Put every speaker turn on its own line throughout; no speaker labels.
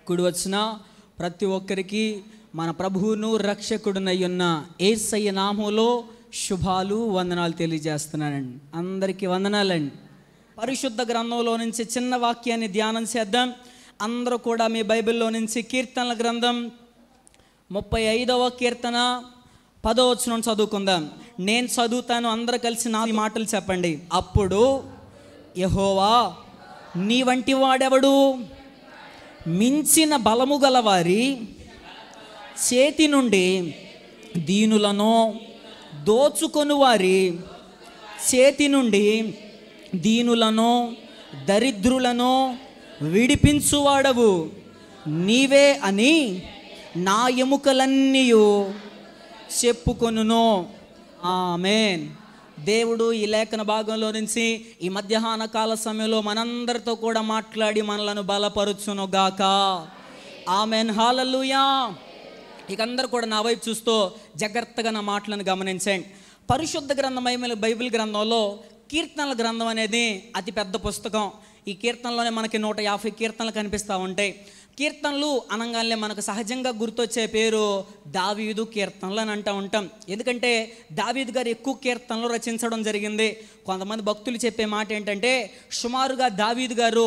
కూడి వచ్చిన ప్రతి ఒక్కరికి మన ప్రభువును రక్షకుడునయ్యున్న యేసయ్య నామములో శుభాలు వందనాలు తెలియజేస్తున్నానండి. అందరికీ వందనాలండి. పరిశుద్ధ గ్రంథంలో నుంచి చిన్న వాక్యాన్ని ధ్యానం చేద్దాం. అందరూ కూడా మీ బైబిల్లో నుంచి కీర్తనల గ్రంథం 35వ కీర్తన 10వ వచనం చదువుకుందాం. నేను చదువుతాను, అందరూ కలిసి నా మాటలు చెప్పండి. అప్పుడు యెహోవా నీ వంటి వాడెవడు? మించిన బలము గలవారి చేతి నుండి దీనులను, దోచుకొని వారి చేతి నుండి దీనులను, దరిద్రులను విడిపించువాడవు నీవే అని నా ఎముకలన్నీ చెప్పుకొనును. ఆమేన్. దేవుడు ఈ లేఖన భాగంలో నుంచి ఈ మధ్యాహ్న కాల సమయంలో మనందరితో కూడా మాట్లాడి మనలను బలపరుచును గాక. ఆమేన్. హల్లెలూయా. ఇక అందరూ కూడా నా వైపు చూస్తూ జాగ్రత్తగా నా మాటలను గమనించండి. పరిశుద్ధ గ్రంథమైన బైబిల్ గ్రంథంలో కీర్తనల గ్రంథం అనేది అతి పెద్ద పుస్తకం. ఈ కీర్తనలోనే మనకి 150 కీర్తనలు కనిపిస్తూ ఉంటాయి. కీర్తనలు అనగానే మనకు సహజంగా గుర్తొచ్చే పేరు దావీదు కీర్తనలు అని అంటూ ఉంటాం. ఎందుకంటే దావీదు గారు ఎక్కువ కీర్తనలు రచించడం జరిగింది. కొంతమంది భక్తులు చెప్పే మాట ఏంటంటే సుమారుగా దావీదు గారు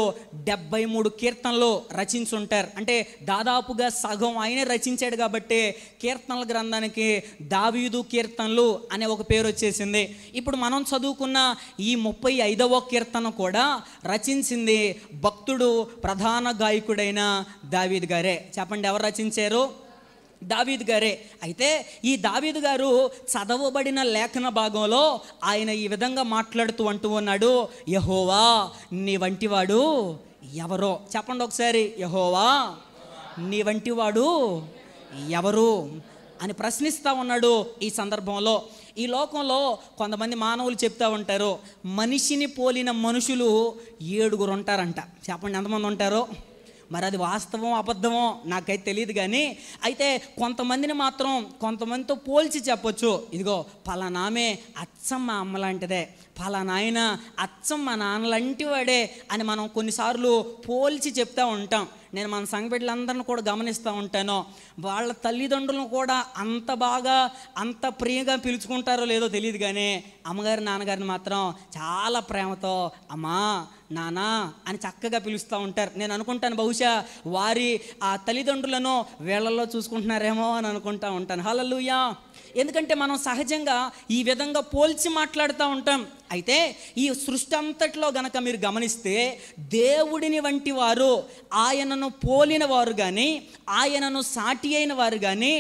73 కీర్తనలు రచించుంటారు. అంటే దాదాపుగా సగం ఆయనే రచించాడు కాబట్టి కీర్తనల గ్రంథానికి దావీదు కీర్తనలు అనే ఒక పేరు వచ్చేసింది. ఇప్పుడు మనం చదువుకున్న ఈ 35వ కీర్తన కూడా రచించింది భక్తుడు, ప్రధాన గాయకుడైన దావీదు గారే. చెప్పండి, ఎవరు రచించారు? దావీదు గారే. అయితే ఈ దావీదు గారు చదవబడిన లేఖన భాగంలో ఆయన ఈ విధంగా మాట్లాడుతూ అంటూ ఉన్నాడు, యెహోవా నీ వంటివాడు ఎవరో? చెప్పండి ఒకసారి, యెహోవా నీ వంటివాడు ఎవరు అని ప్రశ్నిస్తూ ఉన్నాడు. ఈ సందర్భంలో ఈ లోకంలో కొంతమంది మానవులు చెప్తూ ఉంటారు, మనిషిని పోలిన మనుషులు 7 ఉంటారంట. చెప్పండి, ఎంతమంది ఉంటారో? మరి అది వాస్తవం అబద్ధమో నాకైతే తెలియదు. కానీ అయితే కొంతమందిని మాత్రం కొంతమందితో పోల్చి చెప్పొచ్చు. ఇదిగో పలానామే అచ్చం మా అమ్మ లాంటిదే, పలానాయన అచ్చం మా నాన్న లాంటి వాడే అని మనం కొన్నిసార్లు పోల్చి చెప్తూ ఉంటాం. నేను మన సంఘ బిడ్డలందరిని కూడా గమనిస్తూ ఉంటాను. వాళ్ళ తల్లిదండ్రులను కూడా అంత బాగా అంత ప్రియగా పిలుచుకుంటారో లేదో తెలియదు, కానీ అమ్మగారి నాన్నగారిని మాత్రం చాలా ప్రేమతో అమ్మా నానా అని చక్కగా పిలుస్తూ ఉంటారు. నేను అనుకుంటాను బహుశా వారి ఆ తల్లిదండ్రులను వీళ్ళల్లో చూసుకుంటున్నారేమో అని అనుకుంటూ ఉంటాను. హల్లెలూయా. ఎందుకంటే మనం సహజంగా ఈ విధంగా పోల్చి మాట్లాడుతూ ఉంటాం. అయితే ఈ సృష్టి అంతట్లో గనక మీరు గమనిస్తే దేవుడిని వంటి వారు, ఆయనను పోలిన వారు కానీ, ఆయనను సాటి అయిన వారు కానీ,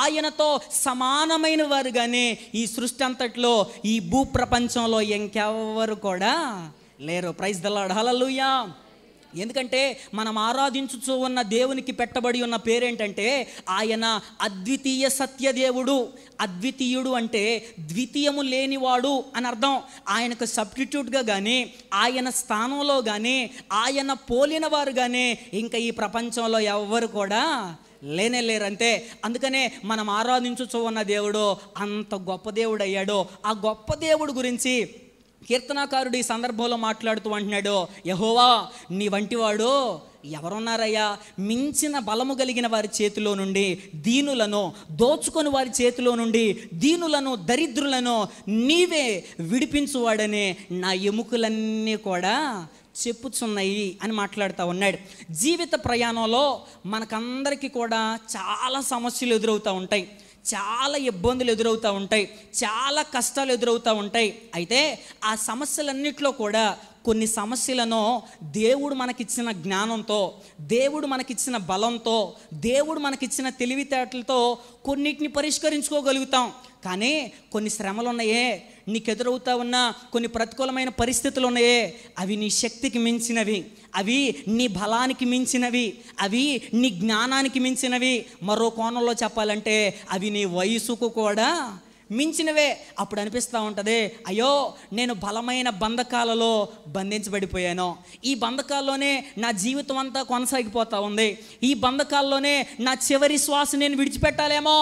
ఆయనతో సమానమైన వారు కానీ ఈ సృష్టి అంతట్లో ఈ భూప్రపంచంలో ఇంకెవ్వరు కూడా లేరు. Praise the Lord. హల్లెలూయా. ఎందుకంటే మనం ఆరాధించుచూ ఉన్న దేవునికి పెట్టబడి ఉన్న పేరేంటంటే ఆయన అద్వితీయ సత్యదేవుడు. అద్వితీయుడు అంటే ద్వితీయము లేనివాడు అని అర్థం. ఆయనకు సబ్స్టిట్యూట్గా కానీ, ఆయన స్థానంలో కానీ, ఆయన పోలిన వారు కానీ ఇంకా ఈ ప్రపంచంలో ఎవ్వరు కూడా లేనే లేరు. అంతే. అందుకనే మనం ఆరాధించుచూ ఉన్న దేవుడు అంత గొప్ప దేవుడు అయ్యాడు. ఆ గొప్ప దేవుడు గురించి కీర్తనాకారుడు ఈ సందర్భంలో మాట్లాడుతూ అంటున్నాడు, యెహోవా నీ వంటివాడు ఎవరున్నారయ్యా? మించిన బలము కలిగిన వారి చేతిలో నుండి దీనులను, దోచుకొని వారి చేతిలో నుండి దీనులను, దరిద్రులను నీవే విడిపించువాడని నా ఎముకలన్నీ కూడా చెప్పుచున్నాయి అని మాట్లాడుతూ ఉన్నాడు. జీవిత ప్రయాణంలో మనకందరికీ కూడా చాలా సమస్యలు ఎదురవుతూ ఉంటాయి, చాలా ఇబ్బందులు ఎదురవుతూ ఉంటాయి, చాలా కష్టాలు ఎదురవుతూ ఉంటాయి. అయితే ఆ సమస్యలన్నిట్లో కూడా కొన్ని సమస్యలను దేవుడు మనకిచ్చిన జ్ఞానంతో, దేవుడు మనకిచ్చిన బలంతో, దేవుడు మనకిచ్చిన తెలివితేటలతో కొన్నిటిని పరిష్కరించుకోగలుగుతాం. కానీ కొన్ని శ్రమలు ఉన్నాయే, నీకు ఎదురవుతా ఉన్న కొన్ని ప్రతికూలమైన పరిస్థితులు ఉన్నాయే, అవి నీ శక్తికి మించినవి, అవి నీ బలానికి మించినవి, అవి నీ జ్ఞానానికి మించినవి. మరో కోణంలో చెప్పాలంటే అవి నీ వయసుకు కూడా మించినవే. అప్పుడు అనిపిస్తూ ఉంటుంది, అయ్యో నేను బలమైన బంధకాలలో బంధించబడిపోయాను, ఈ బంధకాల్లోనే నా జీవితం అంతా కొనసాగిపోతూ ఉంది, ఈ బంధకాల్లోనే నా చివరి శ్వాస నేను విడిచిపెట్టాలేమో,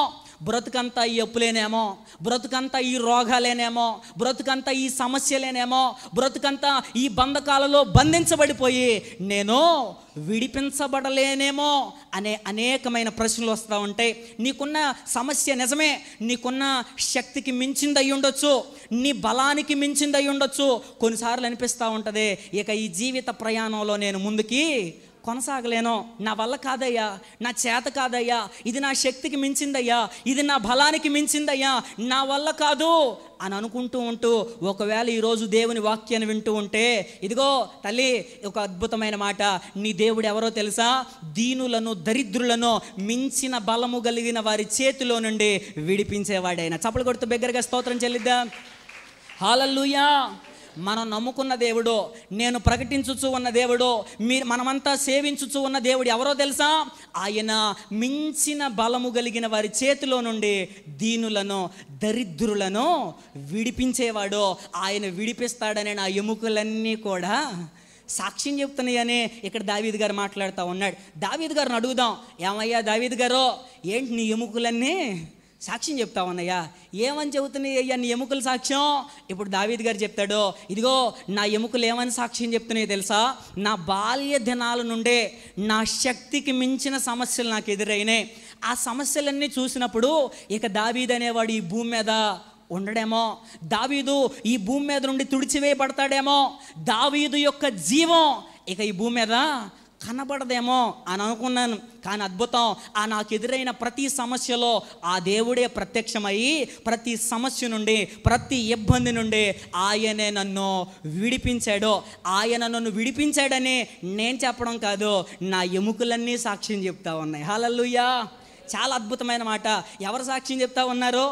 బ్రతుకంతా ఈ అప్పులేనేమో, బ్రతుకంతా ఈ రోగాలేనేమో, బ్రతుకంతా ఈ సమస్యలేనేమో, బ్రతుకంతా ఈ బంధకాలలో బంధించబడిపోయి నేను విడిపించబడలేనేమో అనే అనేకమైన ప్రశ్నలు వస్తూ ఉంటాయి. నీకున్న సమస్య నిజమే, నీకున్న శక్తికి మించింది అయి ఉండొచ్చు, నీ బలానికి మించింది అయి ఉండొచ్చు. కొన్నిసార్లు అనిపిస్తూ ఉంటుంది, ఇక ఈ జీవిత ప్రయాణంలో నేను ముందుకి కొనసాగలేను, నా వల్ల కాదయ్యా, నా చేత కాదయ్యా, ఇది నా శక్తికి మించిందయ్యా, ఇది నా బలానికి మించిందయ్యా, నా వల్ల కాదు అని అనుకుంటూ ఉంటూ ఒకవేళ ఈరోజు దేవుని వాక్యాన్ని వింటూ ఉంటే, ఇదిగో తల్లి, ఒక అద్భుతమైన మాట, నీ దేవుడు ఎవరో తెలుసా? దీనులను, దరిద్రులను మించిన బలము కలిగిన వారి చేతిలో నుండి విడిపించేవాడైనా. చప్పలు కొడుతూ బిగ్గరగా స్తోత్రం చెల్లిద్దాం. హల్లెలూయా. మనం నమ్ముకున్న దేవుడు, నేను ప్రకటించుచు ఉన్న దేవుడు, మనమంతా సేవించుచు ఉన్న దేవుడు ఎవరో తెలుసా? ఆయన మించిన బలము కలిగిన వారి చేతిలో నుండి దీనులను, దరిద్రులను విడిపించేవాడు. ఆయన విడిపిస్తాడనే నా ఎముకలన్నీ కూడా సాక్ష్యం చెప్తున్నాయని ఇక్కడ దావీదు గారు మాట్లాడుతూ ఉన్నాడు. దావీదు గారిని అడుగుదాం, ఏమయ్యా దావీదు గారు, ఏంటి నీ ఎముకలన్నీ సాక్ష్యం చెప్తా ఉన్నాయా? ఏమని చెబుతున్నాయి అయ్యా నీ ఎముకల సాక్ష్యం? ఇప్పుడు దావీదు గారు చెప్తాడు, ఇదిగో నా ఎముకలు ఏమని సాక్ష్యం చెప్తున్నాయో తెలుసా? నా బాల్య దినాల నుండే నా శక్తికి మించిన సమస్యలు నాకు ఎదురైనాయి. ఆ సమస్యలన్నీ చూసినప్పుడు ఇక దావీదు అనేవాడు ఈ భూమి మీద ఉండడేమో, దావీదు ఈ భూమి మీద నుండి తుడిచివేయబడతాడేమో, దావీదు యొక్క జీవం ఇక ఈ భూమి మీద కనబడదేమో అని అనుకున్నాను. కానీ అద్భుతం, ఆ నాకు ఎదురైన ప్రతి సమస్యలో ఆ దేవుడే ప్రత్యక్షమయ్యి ప్రతి సమస్య నుండి, ప్రతి ఇబ్బంది నుండి ఆయనే నన్ను విడిపించాడు. ఆయన నన్ను విడిపించాడని నేను చెప్పడం కాదు, నా ఎముకలన్నీ సాక్ష్యం చెప్తా ఉన్నాయి. హల్లెలూయా. చాలా అద్భుతమైన మాట. ఎవరు సాక్ష్యం చెప్తా ఉన్నారు?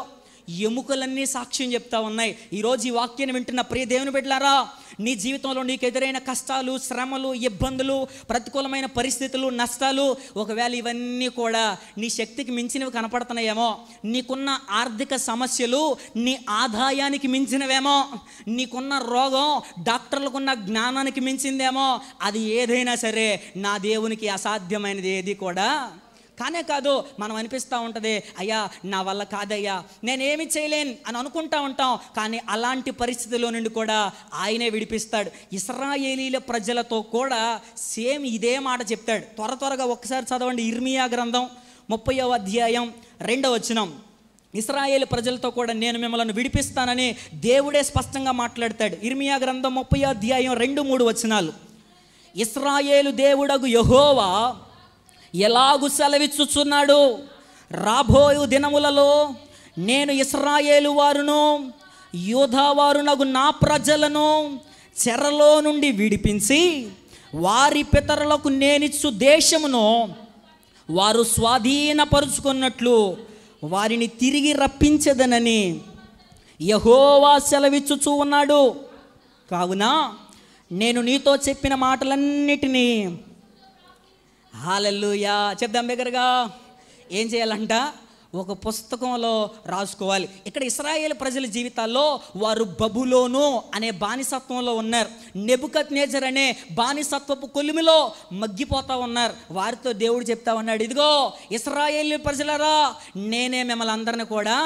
ఎముకలన్నీ సాక్ష్యం చెప్తా ఉన్నాయి. ఈరోజు ఈ వాక్యాన్ని వింటున్న ప్రియ దేవుని బిడ్డలారా, నీ జీవితంలో నీకు ఎదురైన కష్టాలు, శ్రమలు, ఇబ్బందులు, ప్రతికూలమైన పరిస్థితులు, నష్టాలు, ఒకవేళ ఇవన్నీ కూడా నీ శక్తికి మించినవి కనపడుతున్నాయేమో, నీకున్న ఆర్థిక సమస్యలు నీ ఆదాయానికి మించినవేమో, నీకున్న రోగం డాక్టర్లకున్న జ్ఞానానికి మించిందేమో, అది ఏదైనా సరే నా దేవునికి అసాధ్యమైనది ఏది కూడా కానే కాదు. మనం అనిపిస్తూ ఉంటుంది, అయ్యా నా వల్ల కాదయ్యా, నేనేమి చేయలేను అని అనుకుంటా ఉంటాం. కానీ అలాంటి పరిస్థితుల్లో నుండి కూడా ఆయనే విడిపిస్తాడు. ఇశ్రాయేలీల ప్రజలతో కూడా సేమ్ ఇదే మాట చెప్తాడు. త్వరగా ఒక్కసారి చదవండి. ఇర్మియా గ్రంథం 30వ అధ్యాయం 2వ వచనం. ఇశ్రాయేలు ప్రజలతో కూడా నేను మిమ్మల్ని విడిపిస్తానని దేవుడే స్పష్టంగా మాట్లాడతాడు. ఇర్మియా గ్రంథం 30వ అధ్యాయం 2-3 వచనాలు. ఇశ్రాయేలు దేవుడగు యెహోవా ఎలాగు సెలవిచ్చుచున్నాడు, రాబోయు దినములలో నేను ఇశ్రాయేలు వారును యూదా వారునగు నా ప్రజలను చెరలో నుండి విడిపించి వారి పితరులకు నేనిచ్చు దేశమును వారు స్వాధీనపరుచుకున్నట్లు వారిని తిరిగి రప్పించదనని యెహోవా సెలవిచ్చుచూ ఉన్నాడు. కావున నేను నీతో చెప్పిన మాటలన్నిటినీ, హల్లెలూయా చెప్దాం బిగ్గరగా, ఏం చేయాలంట? ఒక పుస్తకంలో రాసుకోవాలి. ఇక్కడ ఇశ్రాయేలు ప్రజల జీవితాల్లో వారు బబులోను అనే బానిసత్వంలో ఉన్నారు. నెబుకద్నెజర్ అనే బానిసత్వపు కొలిమిలో మగ్గిపోతూ ఉన్నారు. వారితో దేవుడు చెప్తా ఉన్నాడు, ఇదిగో ఇశ్రాయేలు ప్రజలరా, నేనే మిమ్మల్ని అందరిని కూడా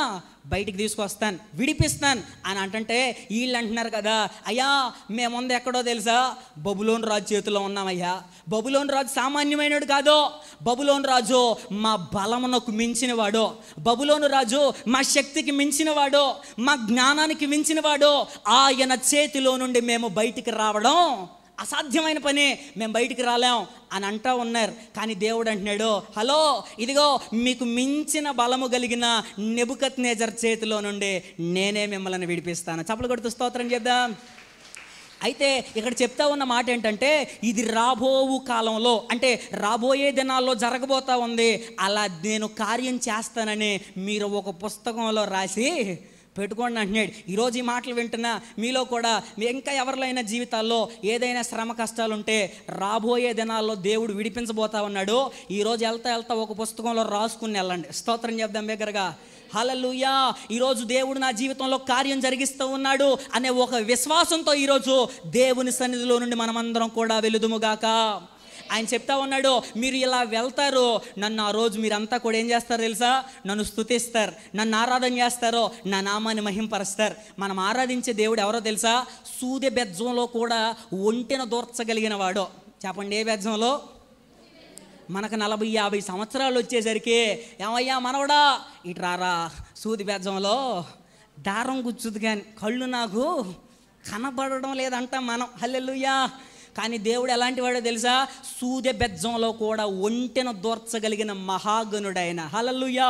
బయటికి తీసుకొస్తాను, విడిపిస్తాను అని అంటే వీళ్ళు అంటున్నారు కదా, అయ్యా మేముంది ఎక్కడో తెలుసా? బబులోను రాజు చేతిలో ఉన్నామయ్యా. బబులోను రాజు సామాన్యమైనడు కాదు. బబులోను రాజు మా బలమునకు మించినవాడు, బబులోను రాజు మా శక్తికి మించినవాడు, మా జ్ఞానానికి మించినవాడు. ఆయన చేతిలో నుండి మేము బయటికి రావడం అసాధ్యమైన పని, మేము బయటికి రాలేం అని అంటూ ఉన్నారు. కానీ దేవుడు అంటున్నాడు, హలో ఇదిగో మీకు మించిన బలము కలిగిన నెబుకద్నెజర్ చేతిలో నుండి నేనే మిమ్మల్ని విడిపిస్తాను. చప్పలు కొడుతూ స్తోత్రం చేద్దాం. అయితే ఇక్కడ చెప్తా ఉన్న మాట ఏంటంటే, ఇది రాబోవు కాలంలో, అంటే రాబోయే దినాల్లో జరగబోతా ఉంది. అలా నేను కార్యం చేస్తానని మీరు ఒక పుస్తకంలో రాసి పెట్టుకోండి అంటున్నాడు. ఈరోజు ఈ మాటలు వింటున్నా మీలో కూడా ఇంకా ఎవరిలైనా జీవితాల్లో ఏదైనా శ్రమ కష్టాలు ఉంటే రాబోయే దినాల్లో దేవుడు విడిపించబోతా ఉన్నాడు. ఈరోజు వెళ్తా ఒక పుస్తకంలో రాసుకుని వెళ్ళండి. స్తోత్రం చెప్దాం బిగ్గరగా. హల్లెలూయా. ఈరోజు దేవుడు నా జీవితంలో కార్యం జరిగిస్తూ ఉన్నాడు అనే ఒక విశ్వాసంతో ఈరోజు దేవుని సన్నిధిలో నుండి మనమందరం కూడా వెలుదుముగాక. ఆయన చెప్తా ఉన్నాడు, మీరు ఇలా వెళ్తారు, నన్ను ఆ రోజు మీరంతా కూడా ఏం చేస్తారు తెలుసా? నన్ను స్తుతిస్తారు, నన్ను ఆరాధన చేస్తారు, నా నామాన్ని మహింపరుస్తారు. మనం ఆరాధించే దేవుడు ఎవరో తెలుసా? సూది బెజ్జంలో కూడా ఒంటెన దూర్చగలిగిన వాడు. చెప్పండి, ఏ బెజ్జంలో? మనకు 40-50 సంవత్సరాలు వచ్చేసరికి, ఏమయ్యా మనవడా ఇటు రారా, సూది బెజ్జంలో దారం గుచ్చుది కానీ కళ్ళు నాకు కనబడడం లేదంట మనం. హల్లెలూయా. కానీ దేవుడు ఎలాంటి వాడో తెలుసా? సూది బెజ్జంలో కూడా ఒంటెను దూర్చగలిగిన మహాగణుడైన. హల్లెలూయా.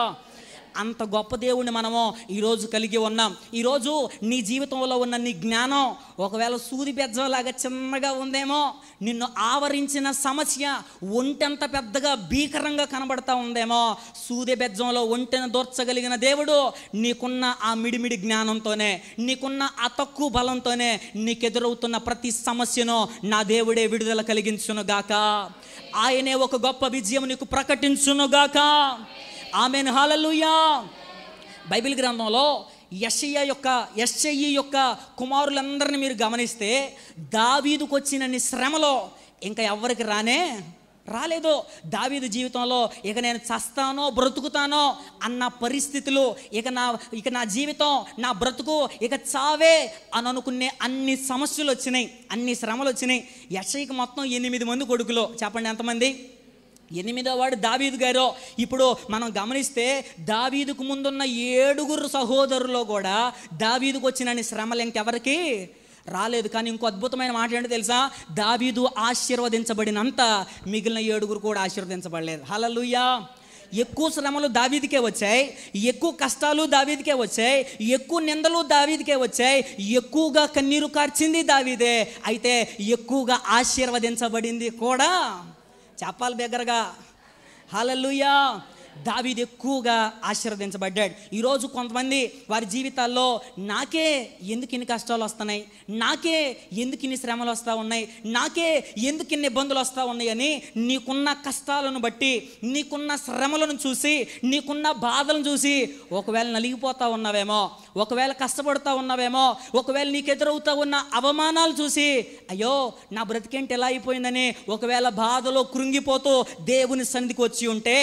అంత గొప్ప దేవుడిని మనము ఈరోజు కలిగి ఉన్నాం. ఈరోజు నీ జీవితంలో ఉన్న నీ జ్ఞానం ఒకవేళ సూది బెజ్జంలాగా చిన్నగా ఉందేమో, నిన్ను ఆవరించిన సమస్య ఒంటెంత పెద్దగా భీకరంగా కనబడతా ఉందేమో, సూది బెజ్జంలో ఒంటెను దూర్చగలిగిన దేవుడు నీకున్న ఆ మిడిమిడి జ్ఞానంతోనే, నీకున్న ఆ తక్కువ బలంతోనే నీకెదురవుతున్న ప్రతి సమస్యను నా దేవుడే విడుదల కలిగించునుగాక. ఆయనే ఒక గొప్ప విజయం నీకు ప్రకటించునుగాక. ఆమేన్. హల్లెలూయా. బైబిల్ గ్రంథంలో యెషయి యొక్క కుమారులందరినీ మీరు గమనిస్తే, దావీదుకు వచ్చినన్ని శ్రమలో ఇంకా ఎవరికి రాలేదు. దావీదు జీవితంలో ఇక నేను చస్తానో బ్రతుకుతానో అన్న పరిస్థితులు, ఇక నా జీవితం, నా బ్రతుకు ఇక చావే అని అనుకునే అన్ని సమస్యలు వచ్చినాయి, అన్ని శ్రమలు వచ్చినాయి. యెషయికి మొత్తం 8 మంది కొడుకులు. చెప్పండి ఎంతమంది? 8వ వాడు దావీదు గారు. ఇప్పుడు మనం గమనిస్తే దావీదుకు ముందున్న 7 సహోదరులో కూడా దావీదుకు వచ్చిన శ్రమలు ఇంకెవరికి రాలేదు. కానీ ఇంకో అద్భుతమైన మాట ఏంటో తెలుసా? దావీదు ఆశీర్వదించబడినంత మిగిలిన 7 కూడా ఆశీర్వదించబడలేదు. హల్లెలూయా. ఎక్కువ శ్రమలు దావీదుకే వచ్చాయి, ఎక్కువ కష్టాలు దావీదుకే వచ్చాయి, ఎక్కువ నిందలు దావీదుకే వచ్చాయి, ఎక్కువగా కన్నీరు కార్చింది దావీదే. అయితే ఎక్కువగా ఆశీర్వదించబడింది కూడా. చెప్పాలి బిగ్గరగా. హల్లెలూయా. దావీదు ఎక్కువగా ఆశీర్వదించబడ్డాడు. ఈరోజు కొంతమంది వారి జీవితాల్లో నాకే ఎందుకు ఇన్ని కష్టాలు వస్తున్నాయి, నాకే ఎందుకు ఇన్ని శ్రమలు వస్తూ ఉన్నాయి, నాకే ఎందుకు ఇన్ని ఇబ్బందులు వస్తూ ఉన్నాయి అని నీకున్న కష్టాలను బట్టి, నీకున్న శ్రమలను చూసి, నీకున్న బాధలను చూసి ఒకవేళ నలిగిపోతూ ఉన్నావేమో, ఒకవేళ కష్టపడుతూ ఉన్నావేమో, ఒకవేళ నీకు ఎదురవుతూ ఉన్న అవమానాలు చూసి అయ్యో నా బ్రతికేంటి ఎలా అయిపోయిందని ఒకవేళ బాధలో కృంగిపోతూ దేవుని సన్నిధికి వచ్చి ఉంటే,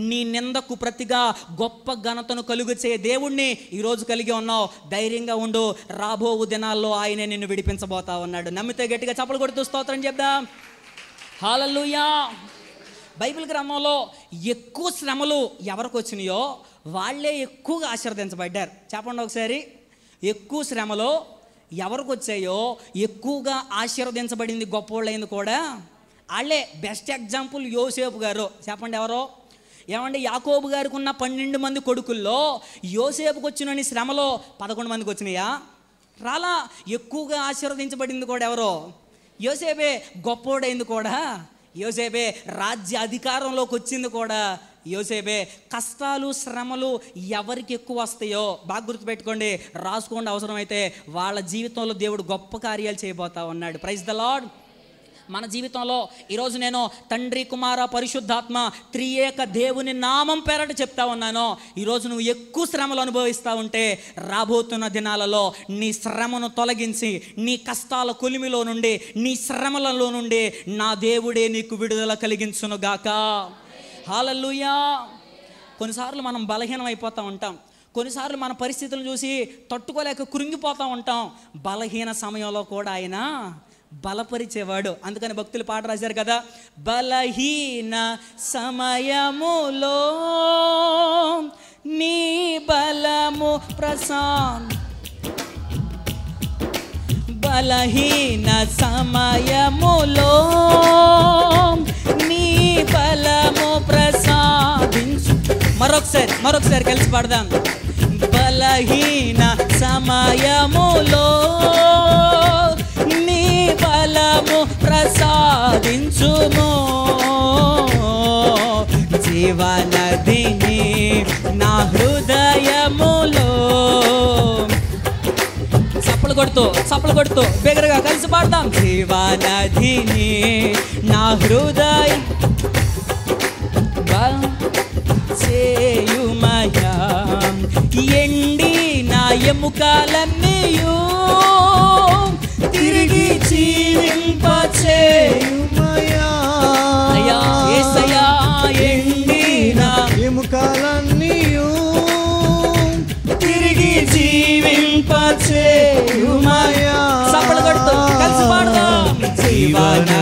నీ నిందకు ప్రతిగా గొప్ప ఘనతను కలుగచే దేవుణ్ణి ఈరోజు కలిగి ఉన్నావు. ధైర్యంగా ఉండు, రాబో దినాల్లో ఆయనే నిన్ను విడిపించబోతా ఉన్నాడు. నమ్మితే గట్టిగా చప్పలు కొడుతూ స్తోత్రం చెప్దాం. హల్లెలూయా. బైబిల్ గ్రంథంలో ఎక్కువ శ్రమలు ఎవరికి వచ్చినాయో వాళ్ళే ఎక్కువగా ఆశీర్వదించబడ్డారు. చెప్పండి ఒకసారి. ఎక్కువ శ్రమలో ఎవరికి వచ్చాయో ఎక్కువగా ఆశీర్వదించబడింది గొప్పోళ్ళైంది కూడా వాళ్ళే. బెస్ట్ ఎగ్జాంపుల్ యోసేపు గారు. చెప్పండి ఎవరో? ఏమంటే యాకోబు గారికి ఉన్న 12 మంది కొడుకుల్లో యోసేపుకి వచ్చిన శ్రమలో 11 మందికి వచ్చినాయా? రాలా. ఎక్కువగా ఆశీర్వదించబడింది కూడా ఎవరో? యోసేపే. గొప్పోడైంది కూడా యోసేపే. రాజ్య అధికారంలోకి వచ్చింది కూడా యోసేపే. కష్టాలు శ్రమలు ఎవరికి ఎక్కువ వస్తాయో బాగా గుర్తుపెట్టుకోండి, రాసుకోండి. అవసరమైతే వాళ్ళ జీవితంలో దేవుడు గొప్ప కార్యాలు చేయబోతా ఉన్నాడు. Praise the Lord. మన జీవితంలో ఈరోజు నేను తండ్రి, కుమార, పరిశుద్ధాత్మ త్రియేక దేవుని నామం పేరట చెప్తా ఉన్నాను. ఈరోజు నువ్వు ఎక్కువ శ్రమలు అనుభవిస్తూ ఉంటే రాబోతున్న దినాలలో నీ శ్రమను తొలగించి, నీ కష్టాల కొలిమిలో నుండి, నీ శ్రమలలో నుండి నా దేవుడే నీకు విడుదల కలిగించునుగాక. హల్లెలూయా. కొన్నిసార్లు మనం బలహీనం అయిపోతూ ఉంటాం, కొన్నిసార్లు మన పరిస్థితులను చూసి తట్టుకోలేక కృంగిపోతూ ఉంటాం. బలహీన సమయంలో కూడా ఆయన బలపరిచేవాడు. అందుకని భక్తులు పాట రాశారు కదా, బలహీన సమయములో నీ బలము బలహీన సమయములో నీ బలము ప్రసాదించు. మరొకసారి కలిసి పాడదాం. బలహీన సమయములో నీ బలము ప్రసాదించుము, జీవనదిని నా హృదయములో. చప్పలు కొడుతూ బిగ్గరగా కలిసి పాడదాం. జీవనదిని నా హృదయ చేయుమయా, ఎండి నా ఎముకలన్నీయు తిరిగి జీవింపచేయుమయా.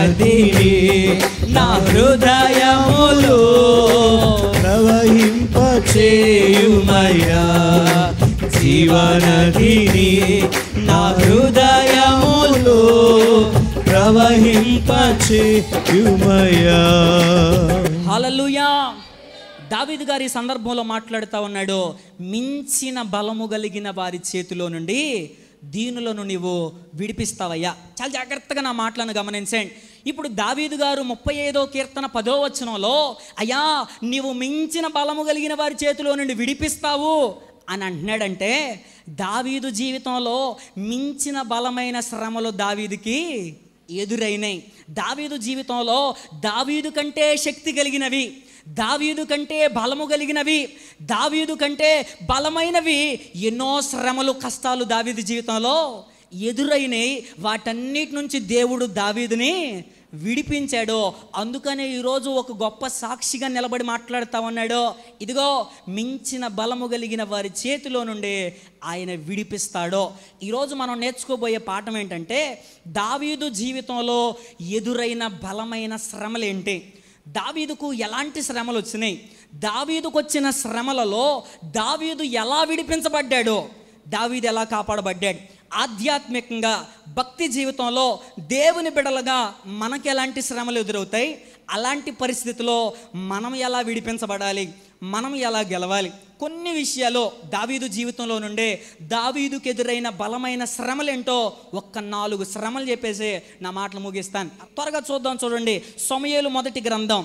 నదిని నా హృదయములో ప్రవహింపచేయుమయ్యా, జీవనదిని నా హృదయములో ప్రవహింపచేయుమయ్యా. హల్లెలూయా. దావీదు గారు ఈ సందర్భంలో మాట్లాడుతూ ఉన్నాడు, మించిన బలము కలిగిన వారి చేతిలో నుండి దీనులను నీవు విడిపిస్తావయ్యా. చాలా జాగ్రత్తగా నా మాటలను గమనించండి. ఇప్పుడు దావీదు గారు 35వ కీర్తన 10వ వచనంలో, అయ్యా నీవు మించిన బలము కలిగిన వారి చేతిలో నుండి విడిపిస్తావు అని అంటున్నాడంటే, దావీదు జీవితంలో మించిన బలమైన శ్రమలు దావీదుకి ఎదురైనాయి. దావీదు జీవితంలో దావీదు కంటే శక్తి కలిగినవి, దావీదు కంటే బలము కలిగినవి, దావీదు కంటే బలమైనవి ఎన్నో శ్రమలు, కష్టాలు దావీదు జీవితంలో ఎదురైనాయి. వాటన్నిటి నుంచి దేవుడు దావీదుని విడిపించాడు. అందుకనే ఈరోజు ఒక గొప్ప సాక్షిగా నిలబడి మాట్లాడుతూ ఉన్నాడు, ఇదిగో మించిన బలము కలిగిన వారి చేతిలో నుండి ఆయన విడిపిస్తాడో. ఈరోజు మనం నేర్చుకోబోయే పాఠం ఏంటంటే, దావీదు జీవితంలో ఎదురైన బలమైన శ్రమలు ఏంటి, దావీదుకు ఎలాంటి శ్రమలు వచ్చినాయి, దావీదుకు వచ్చిన శ్రమలలో దావీదు ఎలా విడిపించబడ్డాడో, దావీదు ఎలా కాపాడబడ్డాడు. ఆధ్యాత్మికంగా భక్తి జీవితంలో దేవుని బిడలుగా మనకు ఎలాంటి శ్రమలు ఎదురవుతాయి, అలాంటి పరిస్థితిలో మనం ఎలా విడిపించబడాలి, మనం ఎలా గెలవాలి. కొన్ని విషయాలు దావీదు జీవితంలో నుండే దావీదుకు ఎదురైన బలమైన శ్రమలేంటో ఒక్క 4 శ్రమలు చెప్పేసి నా మాటలు ముగిస్తాను. త్వరగా చూద్దాం. చూడండి, సమూయేలు మొదటి గ్రంథం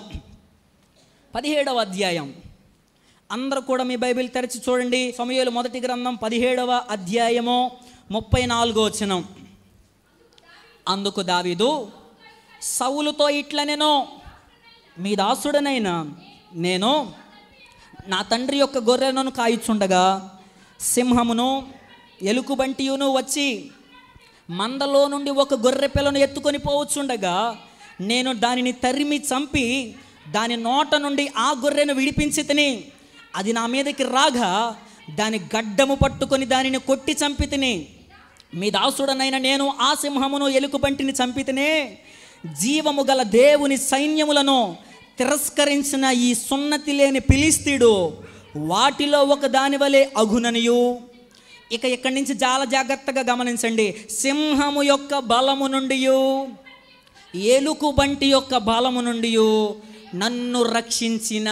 17వ అధ్యాయం. అందరూ కూడా మీ బైబిల్ తెరిచి చూడండి. సమూయేలు మొదటి గ్రంథం 17వ అధ్యాయము 34వ వచనం. అందుకు దావీదు సౌలుతో ఇట్లనెను, మీ దాసుడనైన నేను నా తండ్రి యొక్క గొర్రెలను కాయిచుండగా సింహమును ఎలుకబంటియును వచ్చి మందలో నుండి ఒక గొర్రె పిల్లను ఎత్తుకొని పోవచ్చుండగా నేను దానిని తరిమి చంపి దాని నోట నుండి ఆ గొర్రెను విడిపించి తిని, అది నా మీదకి రాగా దాని గడ్డము పట్టుకొని దానిని కొట్టి చంపి తిని, మీ దాసుడనైన నేను ఆ సింహమును ఎలుకబంటిని చంపి తినే, జీవము గల దేవుని సైన్యములను తిరస్కరించిన ఈ సున్నతి లేని ఫిలిష్తీయుడు వాటిలో ఒక దాని వలె అగుననియు. ఇక ఇక్కడి నుంచి చాలా జాగ్రత్తగా గమనించండి. సింహము యొక్క బలము నుండి, ఎలుకబంటి యొక్క బలము నుండి నన్ను రక్షించిన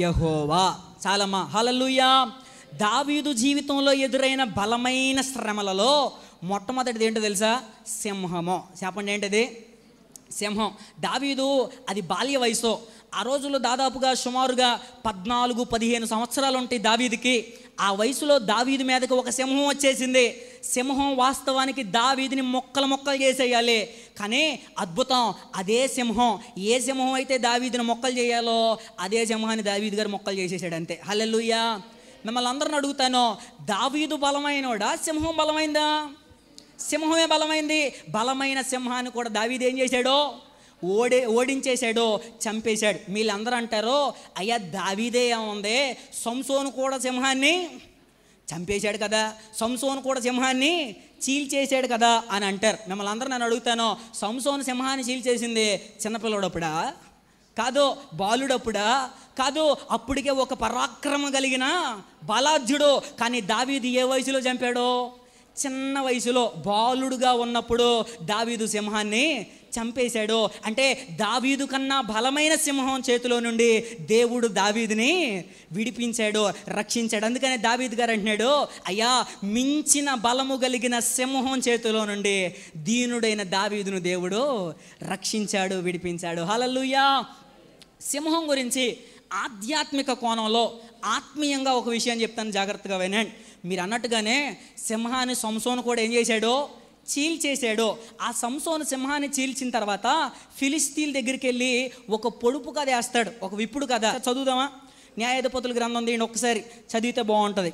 యెహోవా. చాలమ్మా, హల్లెలూయా. దావీదు జీవితంలో ఎదురైన బలమైన శ్రమలలో మొట్టమొదటిది ఏంటో తెలుసా? సింహము. చెప్పండి, ఏంటది? సింహం. దావీదు అది బాల్య వయసు. ఆ రోజుల్లో దాదాపుగా సుమారుగా 14-15 సంవత్సరాలు ఉంటాయి దావీదుకి. ఆ వయసులో దావీదు మీదకి ఒక సింహం వచ్చేసింది. సింహం వాస్తవానికి దావీదుని మొక్కలు చేసేయాలి. కానీ అద్భుతం, అదే సింహం, ఏ సింహం అయితే దావీదుని మొక్కలు చేయాలో అదే సింహాన్ని దావీదు గారు మొక్కలు చేసేసాడు, అంతే. హల్లెలూయా. మిమ్మల్ని అందరిని అడుగుతాను, దావీదు బలమైనోడా, సింహం బలమైందా? సింహమే బలమైంది. బలమైన సింహాన్ని కూడా దావీదు ఏం చేశాడో? ఓడించేశాడు, చంపేశాడు. వీళ్ళందరూ అంటారు, అయ్యా దావీదే ఏముంది, సంసోను కూడా సింహాన్ని చంపేశాడు కదా, సంసోను కూడా సింహాన్ని చీల్చేశాడు కదా అని అంటారు. మిమ్మల్ని అందరూ నేను అడుగుతాను, సంసోను సింహాన్ని చీల్చేసింది చిన్నపిల్లడప్పుడా? కాదు. బాలుడప్పుడా? కాదు. అప్పటికే ఒక పరాక్రమం కలిగిన బలాఢ్యుడు. కానీ దావీదు ఏ వయసులో చంపాడో? చిన్న వయసులో, బాలుడుగా ఉన్నప్పుడు దావీదు సింహాన్ని చంపేశాడు. అంటే దావీదు కన్నా బలమైన సింహం చేతిలో నుండి దేవుడు దావీదుని విడిపించాడు, రక్షించాడు. అందుకనే దావీదు గారు అంటున్నాడు, అయ్యా మించిన బలము కలిగిన సింహం చేతిలో నుండి దీనుడైన దావీదును దేవుడు రక్షించాడు, విడిపించాడు. హల్లెలూయా. సింహం గురించి ఆధ్యాత్మిక కోణంలో ఆత్మీయంగా ఒక విషయం చెప్తాను, జాగ్రత్తగా వినండి. మీరు అన్నట్టుగానే సింహాన్ని సంసోను కూడా ఏం చేశాడో? చీల్చేశాడు. ఆ సంసోను సింహాన్ని చీల్చిన తర్వాత ఫిలిష్తీయుల దగ్గరికి వెళ్ళి ఒక పొడుపు కథ వేస్తాడు, ఒక విప్పుడు కథ. చదువుదామా? న్యాయాధిపతుల గ్రంథం దీన్ని ఒకసారి చదివితే బాగుంటుంది.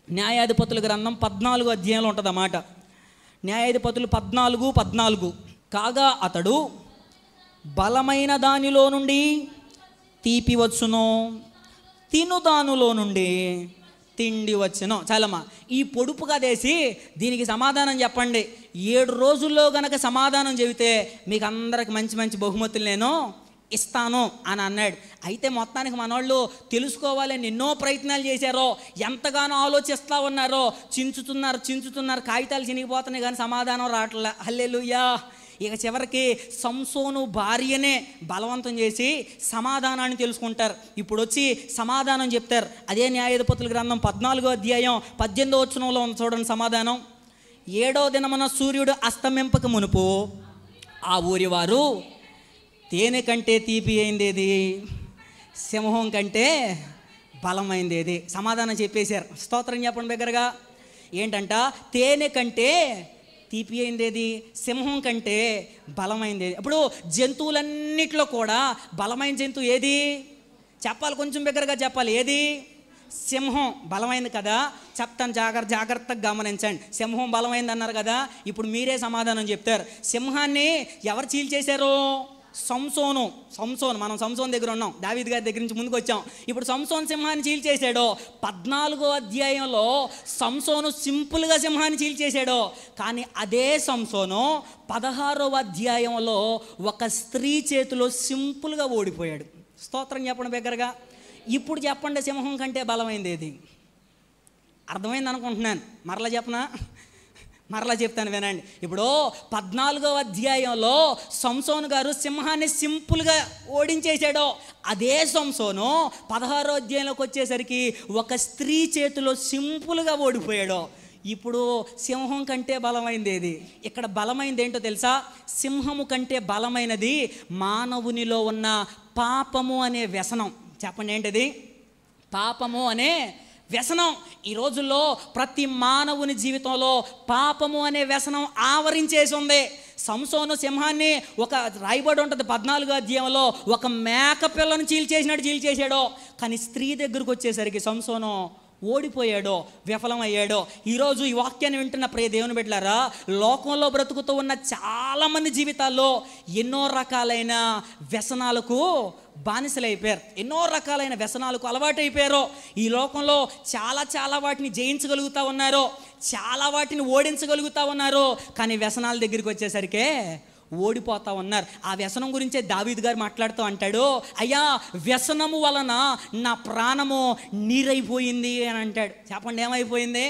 న్యాయాధిపతుల గ్రంథం 14వ అధ్యాయంలో ఉంటుంది అన్నమాట. న్యాయాధిపతులు 14:14. కాగా అతడు బలమైన దానిలో నుండి తీపి వచ్చును, తిను దానిలో నుండి తిండి వచ్చెను. చాలమ్మా, ఈ పొడుపుగా దేసి దీనికి సమాధానం చెప్పండి. 7 రోజుల్లో గనక సమాధానం చెబితే మీకు అందరికి మంచి మంచి బహుమతులు నేను ఇస్తాను అని అన్నాడు. అయితే మొత్తానికి మనోళ్ళు తెలుసుకోవాలని ఎన్నో ప్రయత్నాలు చేశారో, ఎంతగానో ఆలోచిస్తూ ఉన్నారో, చించుతున్నారు, కాగితాలు చినిగిపోతున్నాయి కానీ సమాధానం రావట్లే. హల్లెలూయా. ఇక చివరికి సంసోను భార్యనే బలవంతం చేసి సమాధానాన్ని తెలుసుకుంటారు. ఇప్పుడు వచ్చి సమాధానం చెప్తారు. అదే న్యాయాధిపతుల గ్రంథం 14వ అధ్యాయం 18వ వచనంలో ఉంది చూడండి సమాధానం. 7వ దినమున సూర్యుడు అస్తమింపక మునుపు ఆ ఊరి వారు తేనె కంటే తీపి అయిందేది, సింహం కంటే బలమైందేది. సమాధానం చెప్పేశారు. స్తోత్రం చెప్పండి దగ్గరగా. ఏంటంట? తేనె కంటే తీపి అయిందేది, సింహం కంటే బలమైందేది. ఇప్పుడు జంతువులన్నిట్లో కూడా బలమైన జంతువు ఏది చెప్పాలి? కొంచెం దగ్గరగా చెప్పాలి. ఏది? సింహం బలమైంది కదా. చెప్తాను, జాగ్రత్తగా గమనించండి. సింహం బలమైంది అన్నారు కదా. ఇప్పుడు మీరే సమాధానం చెప్తారు. సింహాన్ని ఎవరు చీల్చేశారు? సంసోను. మనం సంసోన్ దగ్గర ఉన్నాం, దావీదు గారి దగ్గర నుంచి ముందుకు వచ్చాం. ఇప్పుడు సంసోన్ సింహాన్ని చీల్చేశాడు. 14వ అధ్యాయంలో సంసోను సింపుల్గా సింహాన్ని చీల్చేశాడు. కానీ అదే సంసోను 16వ అధ్యాయంలో ఒక స్త్రీ చేతిలో సింపుల్గా ఓడిపోయాడు. స్తోత్రం చెప్పండి దగ్గరగా. ఇప్పుడు చెప్పండి, సింహం కంటే బలమైంది ఏది? అర్థమైంది అనుకుంటున్నాను. మరలా చెప్తాను వినండి. ఇప్పుడు 14వ అధ్యాయంలో సంసోను గారు సింహాన్ని సింపుల్గా ఓడించేశాడో, అదే సంసోను 16వ అధ్యాయంలోకి వచ్చేసరికి ఒక స్త్రీ చేతిలో సింపుల్గా ఓడిపోయాడు. ఇప్పుడు సింహం కంటే బలమైంది ఏది? ఇక్కడ బలమైంది ఏంటో తెలుసా? సింహము కంటే బలమైనది మానవునిలో ఉన్న పాపము అనే వ్యసనం. చెప్పండి, ఏంటది? పాపము అనే వ్యసనం. ఈ రోజుల్లో ప్రతి మానవుని జీవితంలో పాపము అనే వ్యసనం ఆవరించేసి ఉంది. సంసోను సింహాన్ని ఒక రాయబడి ఉంటుంది 14వ అధ్యాయంలో, ఒక మేక పిల్లను చీల్చేశాడో. కానీ స్త్రీ దగ్గరకు వచ్చేసరికి సంసోను ఓడిపోయాడో, విఫలమయ్యాడో. ఈరోజు ఈ వాక్యాన్ని వింటున్న ప్రియ దేవుని బిడ్డలారా, లోకంలో బ్రతుకుతూ ఉన్న చాలామంది జీవితాల్లో ఎన్నో రకాలైన వ్యసనాలకు బానిసలైపోయారు. ఎన్నో రకాలైన వ్యసనాలకు అలవాటైపోయారు. ఈ లోకంలో చాలా వాటిని జయించగలుగుతూ ఉన్నారు, చాలా వాటిని ఓడించగలుగుతూ ఉన్నారు. కానీ వ్యసనాల దగ్గరికి వచ్చేసరికి ఓడిపోతా ఉన్నారు. ఆ వ్యసనం గురించే దావీదు గారు మాట్లాడుతూ అంటాడు, అయ్యా వ్యసనము వలన నా ప్రాణము నీరైపోయింది అని అంటాడు. చెప్పండి, ఏమైపోయింది?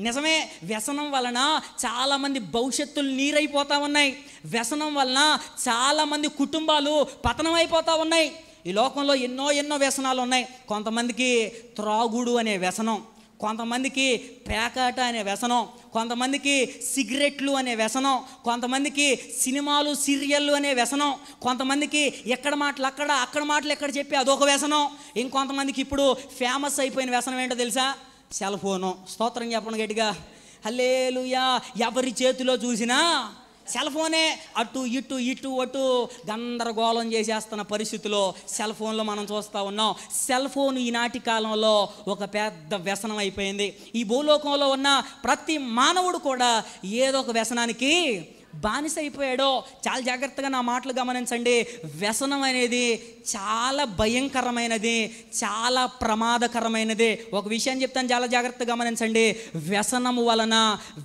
నిజమే, వ్యసనం వలన చాలామంది భవిష్యత్తులు నీరైపోతూ ఉన్నాయి. వ్యసనం వలన చాలామంది కుటుంబాలు పతనం అయిపోతూ ఉన్నాయి. ఈ లోకంలో ఎన్నో వ్యసనాలు ఉన్నాయి. కొంతమందికి త్రాగుడు అనే వ్యసనం, కొంతమందికి పేకాట అనే వ్యసనం, కొంతమందికి సిగరెట్లు అనే వ్యసనం, కొంతమందికి సినిమాలు సీరియళ్ళు అనే వ్యసనం, కొంతమందికి ఎక్కడ మాటలు అక్కడ మాటలు ఎక్కడ చెప్పి అదొక వ్యసనం. ఇంకొంతమందికి ఇప్పుడు ఫేమస్ అయిపోయిన వ్యసనం ఏంటో తెలుసా? Cell phone. స్తోత్రం చెప్పండి గట్టిగా. హల్లెలూయా. ఎవరి చేతిలో చూసినా సెల్ ఫోనే. అటు అటు గందరగోళం చేసేస్తున్న పరిస్థితిలో సెల్ ఫోన్లో మనం చూస్తూ ఉన్నాం. సెల్ ఫోన్ ఈనాటి కాలంలో ఒక పెద్ద వ్యసనం అయిపోయింది. ఈ భూలోకంలో ఉన్న ప్రతి మానవుడు కూడా ఏదో ఒక వ్యసనానికి బానిస అయిపోయాడో. చాలా జాగ్రత్తగా నా మాటలు గమనించండి. వ్యసనం అనేది చాలా భయంకరమైనది, చాలా ప్రమాదకరమైనది. ఒక విషయం చెప్తాను, చాలా జాగ్రత్తగా గమనించండి.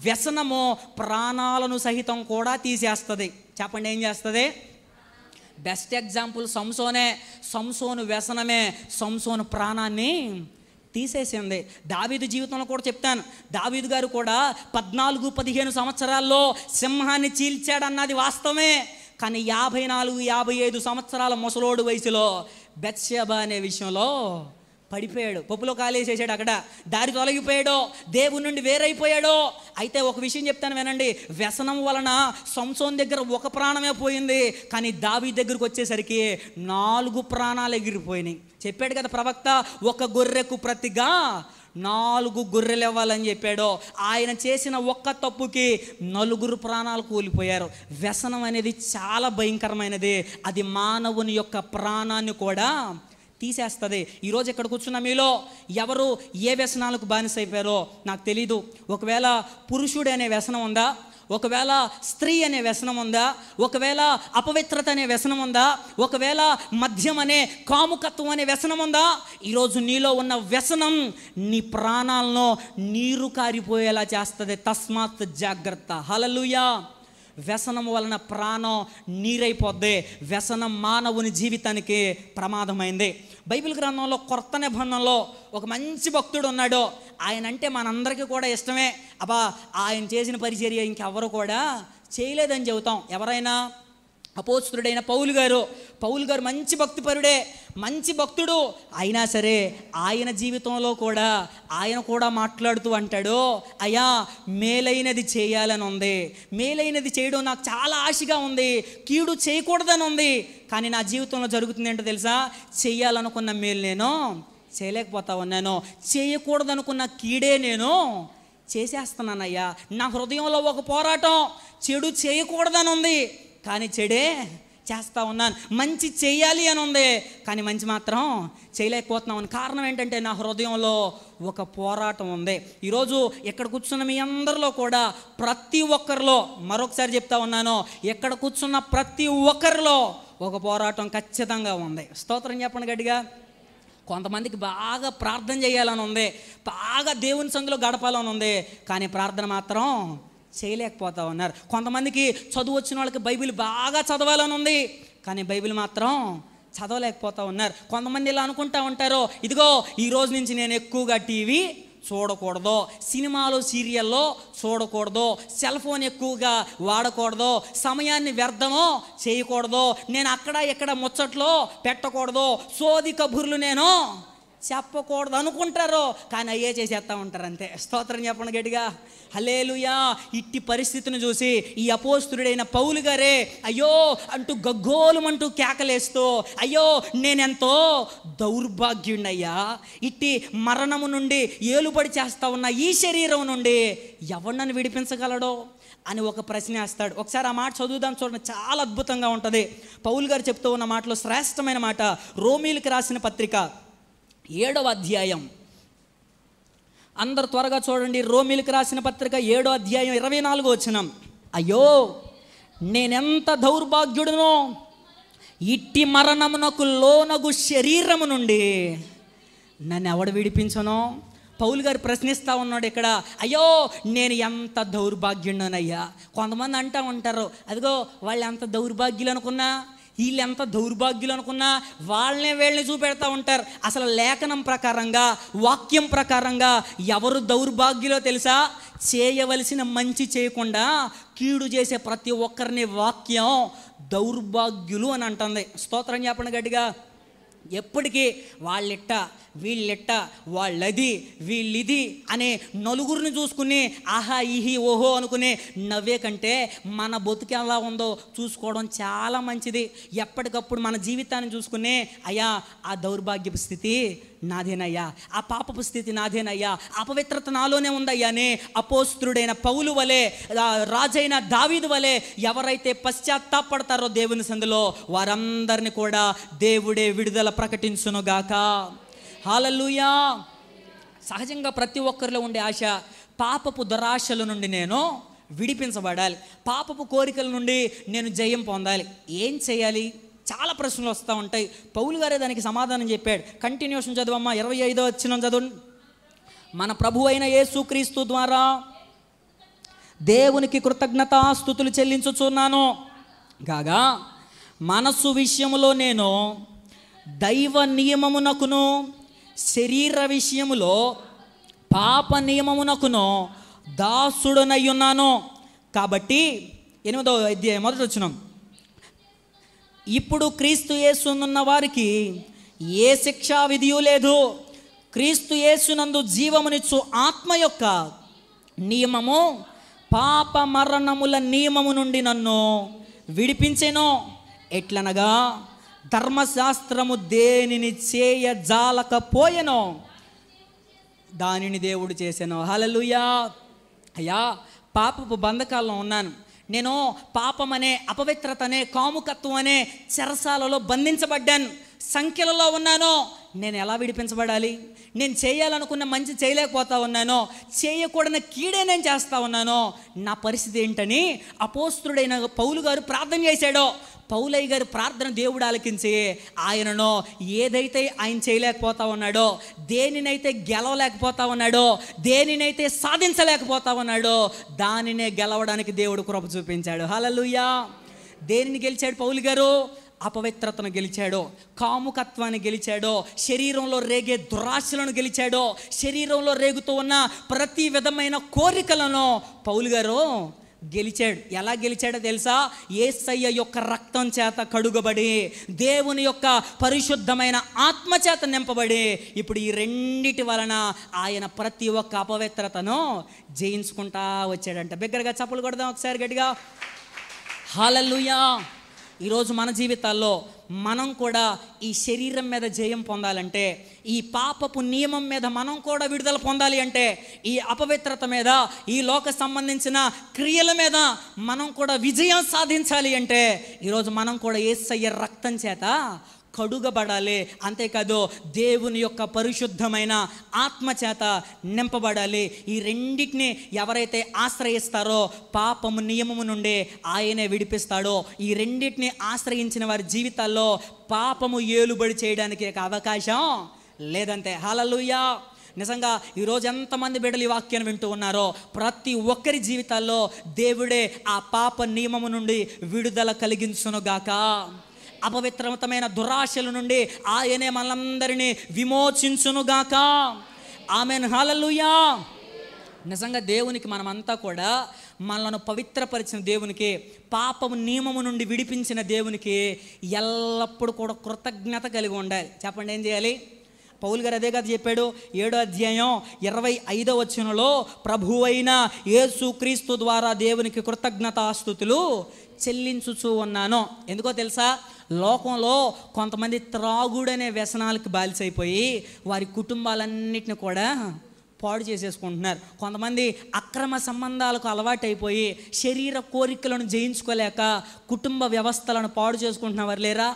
వ్యసనము ప్రాణాలను సహితం కూడా తీసేస్తుంది. చెప్పండి, ఏం చేస్తుంది? బెస్ట్ ఎగ్జాంపుల్ సంసోను వ్యసనమే సంసోను ప్రాణాన్ని తీసేసింది. దావీదు జీవితంలో కూడా చెప్తాను. దావీదు గారు కూడా 14-15 సంవత్సరాల్లో సింహాన్ని చీల్చాడన్నది వాస్తవమే. కానీ 54-55 సంవత్సరాల ముసలోడు వయసులో బెత్షెబా అనే విషయంలో పడిపోయాడు. పప్పులో కాలేసేసాడు. అక్కడ దారి తొలగిపోయాడో, దేవుని నుండి వేరైపోయాడో. అయితే ఒక విషయం చెప్తాను వినండి. వ్యసనం వలన సంసోన్ దగ్గర ఒక ప్రాణమే పోయింది, కానీ దావీదు దగ్గరకు వచ్చేసరికి 4 ప్రాణాలు ఎగిరిపోయినాయి. చెప్పాడు కదా ప్రవక్త, ఒక గొర్రెకు ప్రతిగా 4 గొర్రెలు ఇవ్వాలని చెప్పాడు. ఆయన చేసిన ఒక్క తప్పుకి 4 ప్రాణాలు కూలిపోయారు. వ్యసనం అనేది చాలా భయంకరమైనది. అది మానవుని యొక్క ప్రాణాన్ని కూడా తీసేస్తుంది. ఈరోజు ఇక్కడ కూర్చున్న మీలో ఎవరు ఏ వ్యసనాలకు బానిస అయిపోయారో నాకు తెలీదు. ఒకవేళ పురుషుడు అనే వ్యసనం ఉందా, ఒకవేళ స్త్రీ అనే వ్యసనం ఉందా, ఒకవేళ అపవిత్రత అనే వ్యసనం ఉందా, ఒకవేళ మద్యం అనే కాముకత్వం అనే వ్యసనం ఉందా, ఈరోజు నీలో ఉన్న వ్యసనం నీ ప్రాణాలను నీరు కారిపోయేలా చేస్తుంది. తస్మాత్ జాగ్రత్త. హల్లెలూయా. వ్యసనం వలన ప్రాణం నీరైపోద్ది. వ్యసనం మానవుని జీవితానికి ప్రమాదమైంది. బైబిల్ గ్రంథంలో కొత్త నిబంధనలో ఒక మంచి భక్తుడు ఉన్నాడు. ఆయన అంటే మనందరికీ కూడా ఇష్టమే. అబ్బా, ఆయన చేసిన పరిచర్య ఇంకెవరు కూడా చేయలేదని చెబుతాం. ఎవరైనా అపోస్తుడైన పౌలు గారు మంచి భక్తిపరుడే, మంచి భక్తుడు. అయినా సరే ఆయన జీవితంలో కూడా ఆయన కూడా మాట్లాడుతూ అంటాడు, అయ్యా మేలైనది చేయాలని ఉంది, మేలైనది చేయడం నాకు చాలా ఆశగా ఉంది, కీడు చేయకూడదని ఉంది, కానీ నా జీవితంలో జరుగుతుంది ఏంటో తెలుసా, చేయాలనుకున్న మేలు నేను చేయలేకపోతా ఉన్నాను, చేయకూడదనుకున్న కీడే నేను చేసేస్తున్నానయ్యా. నా హృదయంలో ఒక పోరాటం, చెడు చేయకూడదని ఉంది కానీ చెడే చేస్తూ ఉన్నాను, మంచి చేయాలి అని ఉంది కానీ మంచి మాత్రం చేయలేకపోతున్నాను. కారణం ఏంటంటే నా హృదయంలో ఒక పోరాటం ఉంది. ఈరోజు ఇక్కడ కూర్చున్న మీ అందరిలో కూడా ప్రతి ఒక్కరిలో, మరొకసారి చెప్తా ఉన్నాను, ఎక్కడ కూర్చున్న ప్రతి ఒక్కరిలో ఒక పోరాటం ఖచ్చితంగా ఉంది. స్తోత్రం చెప్పండి గట్టిగా. కొంతమందికి బాగా ప్రార్థన చేయాలని ఉంది, బాగా దేవుని సందులో గడపాలని ఉంది, కానీ ప్రార్థన మాత్రం చేయలేకపోతా ఉన్నారు. కొంతమందికి చదువు వచ్చిన వాళ్ళకి బైబిల్ బాగా చదవాలని ఉంది, కానీ బైబిల్ మాత్రం చదవలేకపోతా ఉన్నారు. కొంతమంది ఇలా అనుకుంటా ఉంటారు, ఇదిగో ఈ రోజు నుంచి నేను ఎక్కువగా టీవీ చూడకూడదు, సినిమాలు సీరియల్లో చూడకూడదు, సెల్ ఫోన్ ఎక్కువగా వాడకూడదు, సమయాన్ని వ్యర్థమో చేయకూడదు, నేను అక్కడ ఇక్కడ ముచ్చట్లో పెట్టకూడదు, సోది కబుర్లు నేను చెప్పకూడదు అనుకుంటారు, కానీ అయ్యే చేసేస్తూ ఉంటారు అంతే. స్తోత్రం చెప్పండి గట్టిగా. హల్లెలూయా. ఇట్టి పరిస్థితిని చూసి ఈ అపోస్తుడైన పౌలు గారే అయ్యో అంటూ గగ్గోలుమంటూ కేకలేస్తూ, అయ్యో నేనెంతో దౌర్భాగ్యుణ్ణయ్యా, ఇట్టి మరణము నుండి ఏలుబడి చేస్తా ఉన్న ఈ శరీరం నుండి ఎవరు నన్ను విడిపించగలడో అని ఒక ప్రశ్న వేస్తాడు. ఒకసారి ఆ మాట చదువుదాం, చూడండి, చాలా అద్భుతంగా ఉంటుంది. పౌలు గారు చెప్తూ ఉన్న మాటలో శ్రేష్టమైన మాట, రోమీయులకు రాసిన పత్రిక 7వ అధ్యాయం. అందరు త్వరగా చూడండి. రోమీయులకు రాసిన పత్రిక 7వ అధ్యాయం 24వ వచనం. అయ్యో నేనెంత దౌర్భాగ్యుడునో, ఇట్టి మరణమునకు లోనగు శరీరము నుండి నన్ను ఎవడు విడిపించను. పౌలు గారు ప్రశ్నిస్తూ ఉన్నాడు ఇక్కడ, అయ్యో నేను ఎంత దౌర్భాగ్యుడనయ్యా. కొంతమంది అంటూ ఉంటారు, అదిగో వాళ్ళు ఎంత దౌర్భాగ్యులు అనుకున్నా, వీళ్ళు ఎంత దౌర్భాగ్యులు అనుకున్నా వాళ్ళనే వీళ్ళని చూపెడతా ఉంటారు. అసలు లేఖనం ప్రకారంగా, వాక్యం ప్రకారంగా ఎవరు దౌర్భాగ్యులో తెలుసా? చేయవలసిన మంచి చేయకుండా కీడు చేసే ప్రతి ఒక్కరిని వాక్యం దౌర్భాగ్యులు అని అంటుంది. స్తోత్రం చెప్పండి గట్టిగా. ఎప్పటికీ వాళ్ళిట్ట వీళ్ళిట్ట, వాళ్ళది వీళ్ళిది అనే నలుగురిని చూసుకుని ఆహా ఇహి ఓహో అనుకుని నవ్వే కంటే మన బతుకు ఎలా ఉందో చూసుకోవడం చాలా మంచిది. ఎప్పటికప్పుడు మన జీవితాన్ని చూసుకుని, అయ్యా ఆ దౌర్భాగ్యపు స్థితి నాదేనయ్యా, ఆ పాపపు స్థితి నాదేనయ్యా, అపవిత్రత నాలోనే ఉందయ్యా అని అపోస్తుడైన పౌలు వలె, రాజైన దావీదు వలె ఎవరైతే పశ్చాత్తాపడతారో దేవుని సందులో వారందరినీ కూడా దేవుడే విడుదల ప్రకటించునుగాక. హల్లెలూయా. సహజంగా ప్రతి ఒక్కరిలో ఉండే ఆశ, పాపపు దురాశల నుండి నేను విడిపించబడాలి, పాపపు కోరికల నుండి నేను జయం పొందాలి. ఏం చేయాలి? చాలా ప్రశ్నలు వస్తూ ఉంటాయి. పౌలు గారే దానికి సమాధానం చెప్పాడు. కంటిన్యూషన్ చదవమ్మా, 25వ వచనం చదువు. మన ప్రభు అయిన యేసుక్రీస్తు ద్వారా దేవునికి కృతజ్ఞతాస్తుతులు చెల్లించుచున్నాను కాగా, మనస్సు విషయములో నేను దైవ నియమమునకును శరీర విషయములో పాప నియమమునకును దాసుడనయ్యున్నాను. కాబట్టి 8వ అధ్యాయం 1వ వచనం, ఇప్పుడు క్రీస్తు యేసునున్న వారికి ఏ శిక్షా విధియు లేదు, క్రీస్తు యేసునందు జీవమునిచ్చు ఆత్మ యొక్క నియమము పాప మరణముల నియమము నుండి నన్ను విడిపించెను. ఎట్లనగా ధర్మశాస్త్రము దేనిని చేయజాలకపోయెనో దానిని దేవుడు చేసెను. హల్లెలూయా. అయ్యా పాపపు బంధకాల్లో ఉన్నాను, నేను పాపమనే, అపవిత్రతనే, కాముకత్వం అనే చెరసాలలో బంధించబడ్డాను, సంఖ్యలలో ఉన్నాను. నేను ఎలా విడిపించబడాలి? నేను చేయాలనుకున్న మంచి చేయలేకపోతా ఉన్నాను, చేయకూడని కీడే నేను చేస్తూ ఉన్నాను. నా పరిస్థితి ఏంటని అపోస్తుడైన పౌలు గారు ప్రార్థన చేశాడో. పౌలయ్య గారి ప్రార్థన దేవుడు ఆలకించి ఆయనను ఏదైతే ఆయన చేయలేకపోతా ఉన్నాడో, దేనినైతే గెలవలేకపోతా ఉన్నాడో, దేనినైతే సాధించలేకపోతా ఉన్నాడో, దానినే గెలవడానికి దేవుడు కృప చూపించాడు. హల్లెలూయా. దేనిని గెలిచాడు పౌలు గారు? అపవిత్రతను గెలిచాడో, కాముకత్వాన్ని గెలిచాడో, శరీరంలో రేగే దురాశలను గెలిచాడో, శరీరంలో రేగుతూ ఉన్న ప్రతి విధమైన కోరికలను పౌలు గారు గెలిచాడు. ఎలా గెలిచాడో తెలుసా? యేసయ్య యొక్క రక్తం చేత కడుగబడి, దేవుని యొక్క పరిశుద్ధమైన ఆత్మ చేత నింపబడి, ఇప్పుడు ఈ రెండిటి వలన ఆయన ప్రతి ఒక్క అపవిత్రతను జయించుకుంటా వచ్చాడంట. బిగ్గరగా చప్పలు కొడదాం ఒకసారి గట్టిగా. హల్లెలూయా. ఈరోజు మన జీవితాల్లో మనం కూడా ఈ శరీరం మీద జయం పొందాలంటే, ఈ పాపపు నియమం మీద మనం కూడా విడుదల పొందాలి అంటే, ఈ అపవిత్రత మీద, ఈ లోక సంబంధించిన క్రియల మీద మనం కూడా విజయం సాధించాలి అంటే, ఈరోజు మనం కూడా యేసయ్య రక్తం చేత కడుగబడాలి. అంతేకాదు దేవుని యొక్క పరిశుద్ధమైన ఆత్మ చేత నింపబడాలి. ఈ రెండింటిని ఎవరైతే ఆశ్రయిస్తారో పాపము నియమము నుండి ఆయనే విడిపిస్తాడో. ఈ రెండింటిని ఆశ్రయించిన వారి జీవితాల్లో పాపము ఏలుబడి చేయడానికి అవకాశం లేదంతే. హల్లెలూయా. నిజంగా ఈరోజు ఎంతమంది బిడ్డలు ఈ వాక్యాన్ని వింటూ ఉన్నారో, ప్రతి ఒక్కరి జీవితాల్లో దేవుడే ఆ పాప నియమము నుండి విడుదల కలిగించునుగాక. అపవిత్రమైన దురాశల నుండి ఆయనే మనందరినీ విమోచించునుగాక. ఆమేన్. హల్లెలూయా. నిజంగా దేవునికి మనమంతా కూడా, మనలను పవిత్రపరిచిన దేవునికి, పాపము నియమము నుండి విడిపించిన దేవునికి ఎల్లప్పుడూ కూడా కృతజ్ఞత కలిగి ఉండాలి. చెప్పండి, ఏం చేయాలి? పౌలు గారు అదే కదా చెప్పాడు. 7వ అధ్యాయం 25వ వచనంలో, ప్రభువైన యేసుక్రీస్తు ద్వారా దేవునికి కృతజ్ఞతాస్తుతులు చెల్లించుచూ ఉన్నాను. ఎందుకో తెలుసా? లోకంలో కొంతమంది త్రాగుడనే వ్యసనాలకు బానిసైపోయి వారి కుటుంబాలన్నిటిని కూడా పాడు చేసేసుకుంటున్నారు. కొంతమంది అక్రమ సంబంధాలకు అలవాటైపోయి శరీర కోరికలను జయించుకోలేక కుటుంబ వ్యవస్థలను పాడు చేసుకుంటున్నవారు లేరా?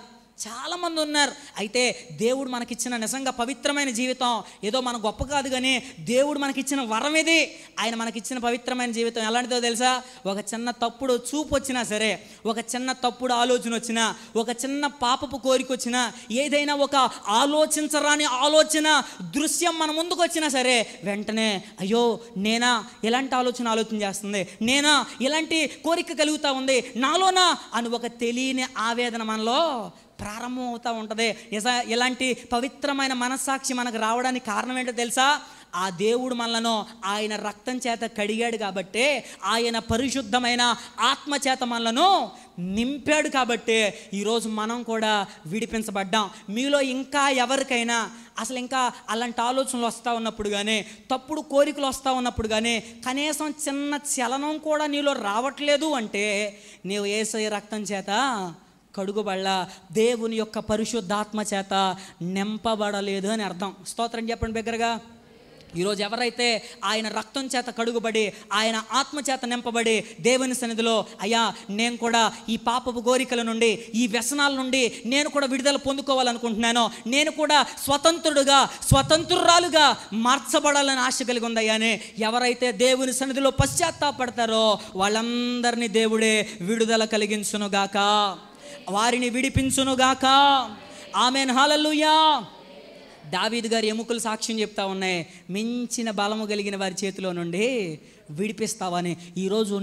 చాలామంది ఉన్నారు. అయితే దేవుడు మనకిచ్చిన నిజంగా పవిత్రమైన జీవితం ఏదో మన గొప్ప కాదు, కానీ దేవుడు మనకిచ్చిన వరం ఇది. ఆయన మనకిచ్చిన పవిత్రమైన జీవితం ఎలాంటిదో తెలుసా? ఒక చిన్న తప్పుడు చూపు వచ్చినా సరే, ఒక చిన్న తప్పుడు ఆలోచన వచ్చినా, ఒక చిన్న పాపపు కోరిక వచ్చినా, ఏదైనా ఒక ఆలోచించరాని ఆలోచన దృశ్యం మన ముందుకు వచ్చినా సరే, వెంటనే అయ్యో నేనా ఇలాంటి ఆలోచన చేస్తుంది, నేనా ఇలాంటి కోరిక కలుగుతూ ఉంది నాలోనా అని ఒక తెలియని ఆవేదన మనలో ప్రారంభం అవుతూ ఉంటుంది. ఇలాంటి పవిత్రమైన మనస్సాక్షి మనకు రావడానికి కారణం ఏంటో తెలుసా? ఆ దేవుడు మనలను ఆయన రక్తం చేత కడిగాడు కాబట్టే, ఆయన పరిశుద్ధమైన ఆత్మ చేత మనలను నింపాడు కాబట్టే ఈరోజు మనం కూడా విడిపించబడ్డాం. మీలో ఇంకా ఎవరికైనా అసలు ఇంకా అలాంటి ఆలోచనలు వస్తూ ఉన్నప్పుడు కానీ, తప్పుడు కోరికలు వస్తూ ఉన్నప్పుడు కానీ, కనీసం చిన్న చలనం కూడా నీలో రావట్లేదు అంటే, నీవు యేసయ్య రక్తం చేత కడుగుబడలా, దేవుని యొక్క పరిశుద్ధాత్మ చేత నింపబడలేదు అని అర్థం. స్తోత్రం చెప్పండి బిగ్గరగా. ఈరోజు ఎవరైతే ఆయన రక్తం చేత కడుగుబడి, ఆయన ఆత్మ చేత నింపబడి దేవుని సన్నిధిలో, అయ్యా నేను కూడా ఈ పాపపు కోరికల నుండి, ఈ వ్యసనాల నుండి నేను కూడా విడుదల పొందుకోవాలనుకుంటున్నాను, నేను కూడా స్వతంత్రురాలుగా మార్చబడాలని ఆశ కలిగి ఉందయ్యానే ఎవరైతే దేవుని సన్నిధిలో పశ్చాత్తాపడతారో వాళ్ళందరినీ దేవుడే విడుదల కలిగించునుగాక, వారిని విడిపించునుగాక. ఆమేన్. హల్లెలూయా. దావీదు గారి ఎముకలు సాక్ష్యం చెప్తా ఉన్నాయి, మించిన బలము కలిగిన వారి చేతిలో నుండి విడిపిస్తావని. ఈరోజు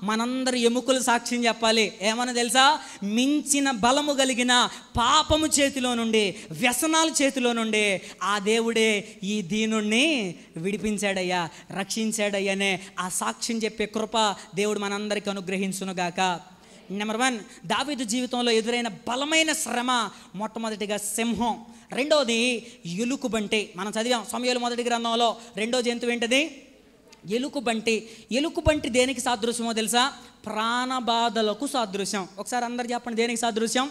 మనందరి ఎముకలు సాక్ష్యం చెప్పాలి. ఏమన్నా తెలుసా? మించిన బలము కలిగిన పాపము చేతిలో నుండి, వ్యసనాల చేతిలో నుండి ఆ దేవుడే ఈ దీనుణ్ణి విడిపించాడయ్యా, రక్షించాడయ్యానే ఆ సాక్ష్యం చెప్పే కృప దేవుడు మనందరికీ అనుగ్రహించునుగాక. నెంబర్ 1, దావీదు జీవితంలో ఎదురైన బలమైన శ్రమ మొట్టమొదటిగా సింహం, రెండోది ఎలుకబంటి. మనం చదివాం సమూయేలు మొదటి గ్రంథంలో. రెండో జంతువు ఏంటిది? ఎలుకబంటి. ఎలుకబంటి దేనికి సాదృశ్యమో తెలుసా? ప్రాణబాధలకు సాదృశ్యం. ఒకసారి అందరు చెప్పండి, దేనికి సాదృశ్యం?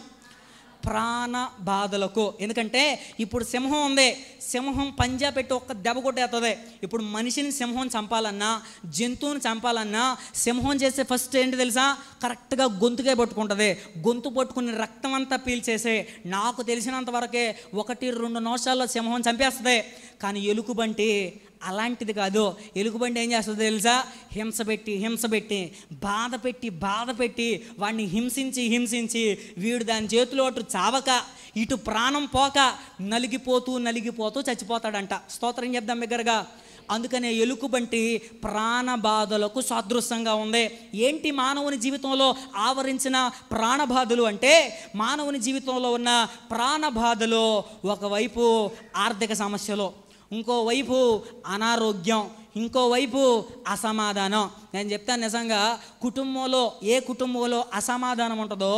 ప్రాణ బాధలకు. ఎందుకంటే ఇప్పుడు సింహం ఉంది, సింహం పంజా పెట్టి ఒక్క దెబ్బ కొట్టేస్తుంది. ఇప్పుడు మనిషిని సింహం చంపాలన్నా, జంతువుని చంపాలన్నా సింహం చేసే ఫస్ట్ ఏంటి తెలుసా? కరెక్ట్గా గొంతుకే పట్టుకుంటుంది. గొంతు పట్టుకుని రక్తం అంతా పీల్చేసే, నాకు తెలిసినంత వరకే 1-2 నిమిషాల్లో సింహం చంపేస్తుంది. కానీ ఎలుగుబంటి అలాంటిది కాదు. ఎలుగుబంటి ఏం చేస్తుందో తెలుసా? హింస పెట్టి బాధ పెట్టి వాడిని హింసించి వీడు దాని చేతిలో అటు చావక ఇటు ప్రాణం పోక నలిగిపోతూ చచ్చిపోతాడంట. స్తోత్రం చెప్దాం బిగ్గరగా. అందుకనే ఎలుగుబంటి ప్రాణబాధలకు సాదృశ్యంగా ఉంది. ఏంటి మానవుని జీవితంలో ఆవరించిన ప్రాణబాధలు అంటే, మానవుని జీవితంలో ఉన్న ప్రాణబాధలు ఒకవైపు ఆర్థిక సమస్యలు, ఇంకోవైపు అనారోగ్యం, ఇంకోవైపు అసమాధానం. నేను చెప్తాను నిజంగా, ఏ కుటుంబంలో అసమాధానం ఉంటుందో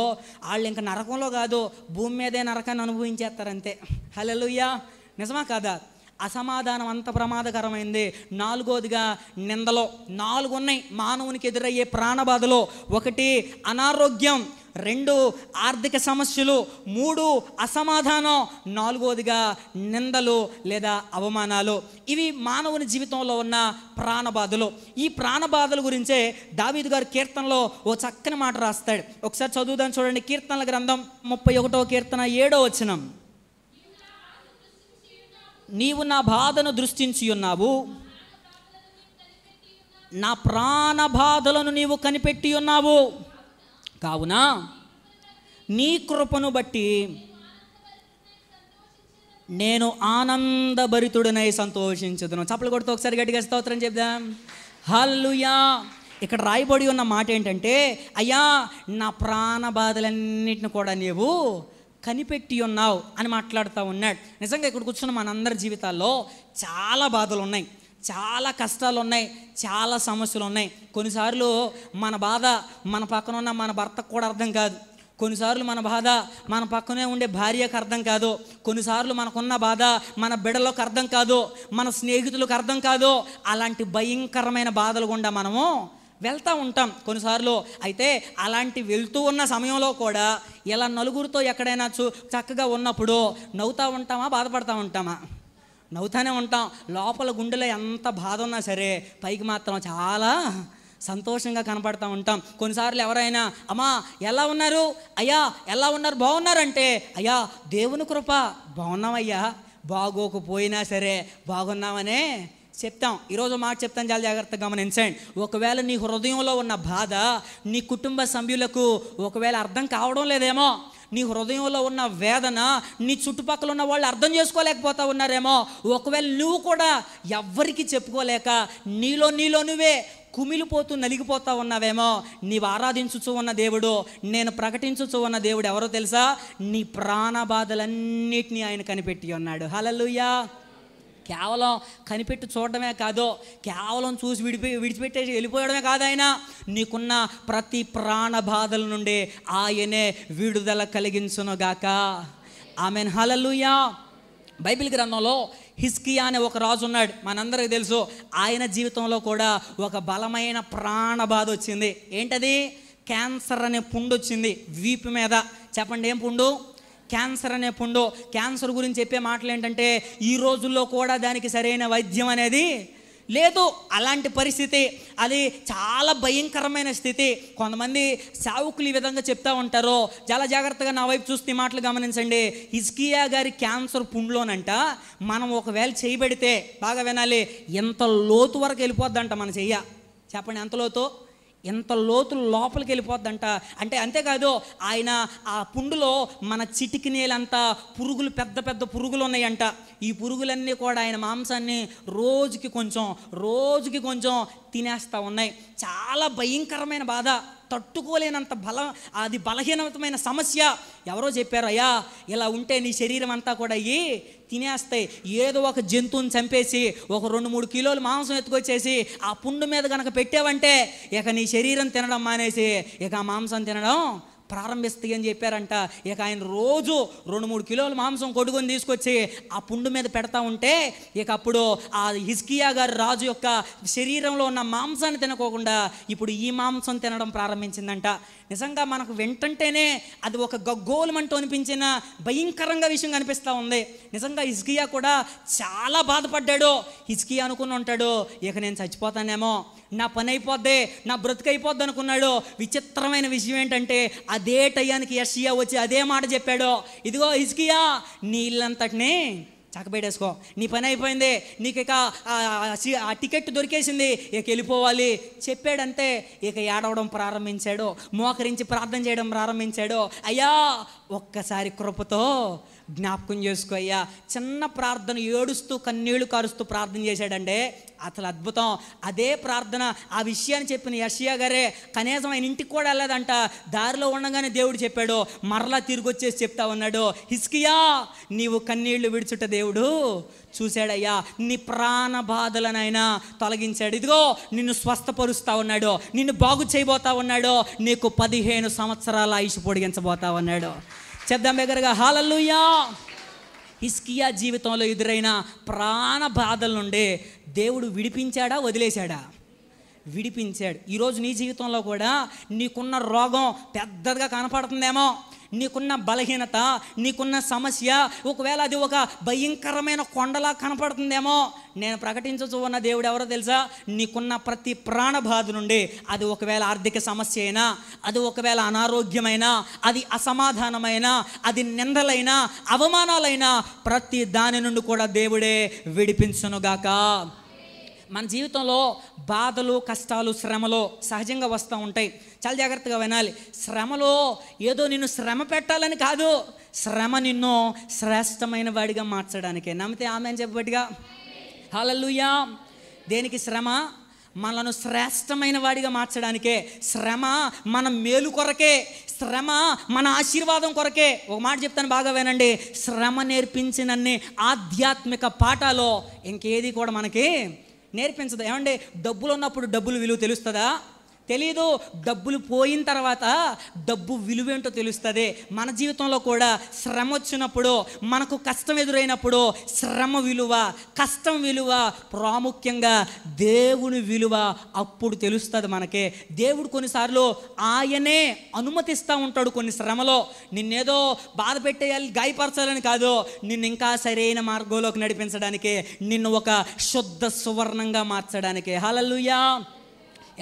వాళ్ళు ఇంకా నరకంలో కాదు, భూమి మీదే నరకాన్ని అనుభవించేస్తారంతే. హల్లెలూయా, నిజమా కాదా? అసమాధానం అంత ప్రమాదకరమైంది. 4వదిగా నిందలో. 4 ఉన్నాయి మానవునికి ఎదురయ్యే ప్రాణబాధలో. 1 అనారోగ్యం, 2 ఆర్థిక సమస్యలు, 3 అసమాధానం, 4వదిగా నిందలు లేదా అవమానాలు. ఇవి మానవుని జీవితంలో ఉన్న ప్రాణబాధలు. ఈ ప్రాణబాధల గురించే దావీదు గారు కీర్తనలో ఓ చక్కని మాట రాస్తాడు. ఒకసారి చదువుదాం చూడండి. కీర్తనల గ్రంథం 31వ కీర్తన 7వ వచనం. నీవు నా బాధను దృష్టించి ఉన్నావు, నా ప్రాణ బాధలను నీవు కనిపెట్టి ఉన్నావు, కావున నీ కృపను బట్టి నేను ఆనందభరితుడనై సంతోషించుదును. చప్పలు కొడుతూ ఒకసారి గట్టిగా స్తోత్రం చెప్దాం. హల్లెలూయా. ఇక్కడ రాయబడి ఉన్న మాట ఏంటంటే, అయ్యా నా ప్రాణ బాధలన్నిటిని కూడా నీవు కనిపెట్టి ఉన్నావు అని మాట్లాడుతూ ఉన్నాడు. నిజంగా ఇక్కడ కూర్చున్న మనందరి జీవితాల్లో చాలా బాధలు ఉన్నాయి, చాలా కష్టాలు ఉన్నాయి, చాలా సమస్యలు ఉన్నాయి. కొన్నిసార్లు మన బాధ మన పక్కన ఉన్న మన భర్తకు కూడా అర్థం కాదు. కొన్నిసార్లు మన బాధ మన పక్కనే ఉండే భార్యకు అర్థం కాదు. కొన్నిసార్లు మనకున్న బాధ మన బిడ్డలకు అర్థం కాదు, మన స్నేహితులకు అర్థం కాదు. అలాంటి భయంకరమైన బాధలు గుండా మనము వెళ్తూ ఉంటాం కొన్నిసార్లు. అయితే అలాంటి వెళ్తూ ఉన్న సమయంలో కూడా ఇలా నలుగురితో ఎక్కడైనా చక్కగా ఉన్నప్పుడు నవ్వుతూ ఉంటామా, బాధపడుతూ ఉంటామా? నవ్వుతూనే ఉంటాం. లోపల గుండెలో ఎంత బాధ ఉన్నా సరే పైకి మాత్రం చాలా సంతోషంగా కనపడుతూ ఉంటాం. కొన్నిసార్లు ఎవరైనా అమ్మా ఎలా ఉన్నారు, అయ్యా ఎలా ఉన్నారు, బాగున్నారంటే, అయ్యా దేవుని కృప బాగున్నామయ్యా, బాగోకపోయినా సరే బాగున్నామనే చెప్తాం. ఈరోజు మాట చెప్తాను, చాలా జాగ్రత్తగా గమనించండి. ఒకవేళ నీ హృదయంలో ఉన్న బాధ నీ కుటుంబ సభ్యులకు ఒకవేళ అర్థం కావడం లేదేమో, నీ హృదయంలో ఉన్న వేదన నీ చుట్టుపక్కల ఉన్న వాళ్ళు అర్థం చేసుకోలేకపోతా ఉన్నారేమో, ఒకవేళ నువ్వు కూడా ఎవ్వరికి చెప్పుకోలేక నీలో నువ్వే కుమిలిపోతూ నలిగిపోతా ఉన్నావేమో, నీవు ఆరాధించుచూ ఉన్న దేవుడు, నేను ప్రకటించుచూ ఉన్న దేవుడు ఎవరో తెలుసా? నీ ప్రాణ బాధలన్నిటినీ ఆయన కనిపెట్టి ఉన్నాడు. హల్లెలూయా. కేవలం కనిపెట్టి చూడడమే కాదు, కేవలం చూసి విడిచిపెట్టేసి వెళ్ళిపోయడమే కాదు, ఆయన నీకున్న ప్రతి ప్రాణ బాధల నుండి ఆయనే విడుదల కలిగించునుగాక. ఆమేన్. హల్లెలూయా. బైబిల్ గ్రంథంలో హిజ్కియా అనే ఒక రాజు ఉన్నాడు, మనందరికీ తెలుసు. ఆయన జీవితంలో కూడా ఒక బలమైన ప్రాణ బాధ వచ్చింది. ఏంటది? క్యాన్సర్ అనే పుండు వచ్చింది వీపు మీద. చెప్పండి, ఏం పుండు? క్యాన్సర్ అనే పుండు. క్యాన్సర్ గురించి చెప్పే మాటలు ఏంటంటే, ఈ రోజుల్లో కూడా దానికి సరైన వైద్యం అనేది లేదు. అలాంటి పరిస్థితి, అది చాలా భయంకరమైన స్థితి. కొంతమంది సావుకులు ఈ విధంగా చెప్తా ఉంటారు. చాలా జాగ్రత్తగా నా వైపు చూస్తే మాటలు గమనించండి. హిజ్కియా గారి క్యాన్సర్ పుండ్లోనంట మనం ఒకవేళ చేయబడితే, బాగా వినాలి, ఎంత లోతు వరకు వెళ్ళిపోద్దంట మన చెయ్య. చెప్పండి, ఎంత లోతు? ఎంత లోతు లోపలికి వెళ్ళిపోద్దంట. అంటే అంతేకాదు, ఆయన ఆ పుండులో మన చిటికి నీళ్ళంతా పురుగులు, పెద్ద పెద్ద పురుగులు ఉన్నాయంట. ఈ పురుగులన్నీ కూడా ఆయన మాంసాన్ని రోజుకి కొంచెం తినేస్తూ ఉన్నాయి. చాలా భయంకరమైన బాధ, తట్టుకోలేనంత అది బలహీనమైన సమస్య. ఎవరో చెప్పారు, అయ్యా ఇలా ఉంటే నీ శరీరం అంతా కూడా తినేస్తాయి. ఏదో ఒక జంతువుని చంపేసి ఒక 2-3 కిలోలు మాంసం ఎత్తుకొచ్చేసి ఆ పుండు మీద కనుక పెట్టావంటే ఇక నీ శరీరం తినడం మానేసి ఇక ఆ మాంసం తినడం ప్రారంభిస్తాయి అని చెప్పారంట. ఇక ఆయన రోజు 2-3 కిలోల మాంసం కొడుకొని తీసుకొచ్చి ఆ పుండు మీద పెడతా ఉంటే ఇక అప్పుడు ఆ హిజ్కియా గారు రాజు యొక్క శరీరంలో ఉన్న మాంసాన్ని తినకోకుండా ఇప్పుడు ఈ మాంసం తినడం ప్రారంభించిందంట. నిజంగా మనకు వెంటంటేనే అది ఒక గగ్గోలమంటూ అనిపించిన భయంకరంగా విషయం కనిపిస్తూ ఉంది. నిజంగా హిజ్కియా కూడా చాలా బాధపడ్డాడు. హిజ్కియా అనుకుని ఉంటాడు, ఇక నేను చచ్చిపోతానేమో, నా పని అయిపోద్ది, నా బ్రతుకు అయిపోద్ది అనుకున్నాడు. విచిత్రమైన విషయం ఏంటంటే అదే టయానికి యెషయా వచ్చి అదే మాట చెప్పాడు. ఇదిగో హిజ్కియా, నీ ఇల్లంతటిని చక్కబెట్టేసుకో, నీ పని అయిపోయింది, నీకు ఇక ఆ టికెట్ దొరికేసింది, ఇక వెళ్ళిపోవాలి చెప్పాడంతే. ఇక ఏడవడం ప్రారంభించాడు, మోకరించి ప్రార్థన చేయడం ప్రారంభించాడు. అయ్యా ఒక్కసారి కృపతో జ్ఞాపకం చేసుకో అయ్యా. చిన్న ప్రార్థన, ఏడుస్తూ కన్నీళ్లు కారుస్తూ ప్రార్థన చేశాడంటే అసలు అద్భుతం. అదే ప్రార్థన ఆ విషయాన్ని చెప్పిన యెషయా గారే కనీసం ఆయన ఇంటికి కూడా వెళ్ళలేదంట. దారిలో ఉండగానే దేవుడు చెప్పాడు, మరలా తిరిగి వచ్చేసి చెప్తా ఉన్నాడు, హిజ్కియా నీవు కన్నీళ్లు విడుచుట దేవుడు చూశాడయ్యా, నీ ప్రాణ బాధలనైనా తొలగించాడు, ఇదిగో నిన్ను స్వస్థపరుస్తా ఉన్నాడు, నిన్ను బాగు చేయబోతా ఉన్నాడు, నీకు 15 సంవత్సరాల ఆయుష్ పొడిగించబోతా ఉన్నాడు. చెప్దాం దగ్గరగా హల్లెలూయా. హిజ్కియా జీవితంలో ఎదురైన ప్రాణ బాధల నుండి దేవుడు విడిపించాడా, వదిలేశాడా? విడిపించాడు. ఈరోజు నీ జీవితంలో కూడా నీకున్న రోగం పెద్దదిగా కనపడుతుందేమో, నీకున్న బలహీనత, నీకున్న సమస్య ఒకవేళ అది ఒక భయంకరమైన కొండలా కనపడుతుందేమో, నేను ప్రకటించచ్చు ఉన్న దేవుడు ఎవరో తెలుసా? నీకున్న ప్రతి ప్రాణబాధ నుండి, అది ఒకవేళ ఆర్థిక సమస్య అయినా, అది ఒకవేళ అనారోగ్యమైనా, అది అసమాధానమైనా, అది నిందలైనా, అవమానాలైనా, ప్రతి దాని నుండి కూడా దేవుడే విడిపించునుగాక. మన జీవితంలో బాధలు, కష్టాలు, శ్రమలు సహజంగా వస్తూ ఉంటాయి. చాలా జాగ్రత్తగా వినాలి. శ్రమలో ఏదో నిన్ను శ్రమ పెట్టాలని కాదు, శ్రమ నిన్ను శ్రేష్టమైన వాడిగా మార్చడానికే. నమ్మితే ఆమెన్ చెప్పబట్టిగా హల్లెలూయా. దేనికి శ్రమ? మనను శ్రేష్టమైన వాడిగా మార్చడానికే. శ్రమ మన మేలు కొరకే, శ్రమ మన ఆశీర్వాదం కొరకే. ఒక మాట చెప్తాను, బాగా వినండి. శ్రమ నేర్పించినన్ని ఆధ్యాత్మిక పాఠాలు ఇంకేది కూడా మనకి నేర్పించదు. ఏమండి, డబ్బులు ఉన్నప్పుడు డబ్బులు విలువ తెలుస్తుందా? తెలీదు. డబ్బులు పోయిన తర్వాత డబ్బు విలువేంటో తెలుస్తుంది. మన జీవితంలో కూడా శ్రమ వచ్చినప్పుడు, మనకు కష్టం ఎదురైనప్పుడు శ్రమ విలువ, కష్టం విలువ, ప్రాముఖ్యంగా దేవుని విలువ అప్పుడు తెలుస్తుంది మనకే. దేవుడు కొన్నిసార్లు ఆయనే అనుమతిస్తూ ఉంటాడు కొన్ని శ్రమలో. నిన్నేదో బాధ పెట్టేయాలి, గాయపరచాలని కాదు, నిన్ను ఇంకా సరైన మార్గంలోకి నడిపించడానికే, నిన్ను ఒక శుద్ధ సువర్ణంగా మార్చడానికే. హల్లెలూయా.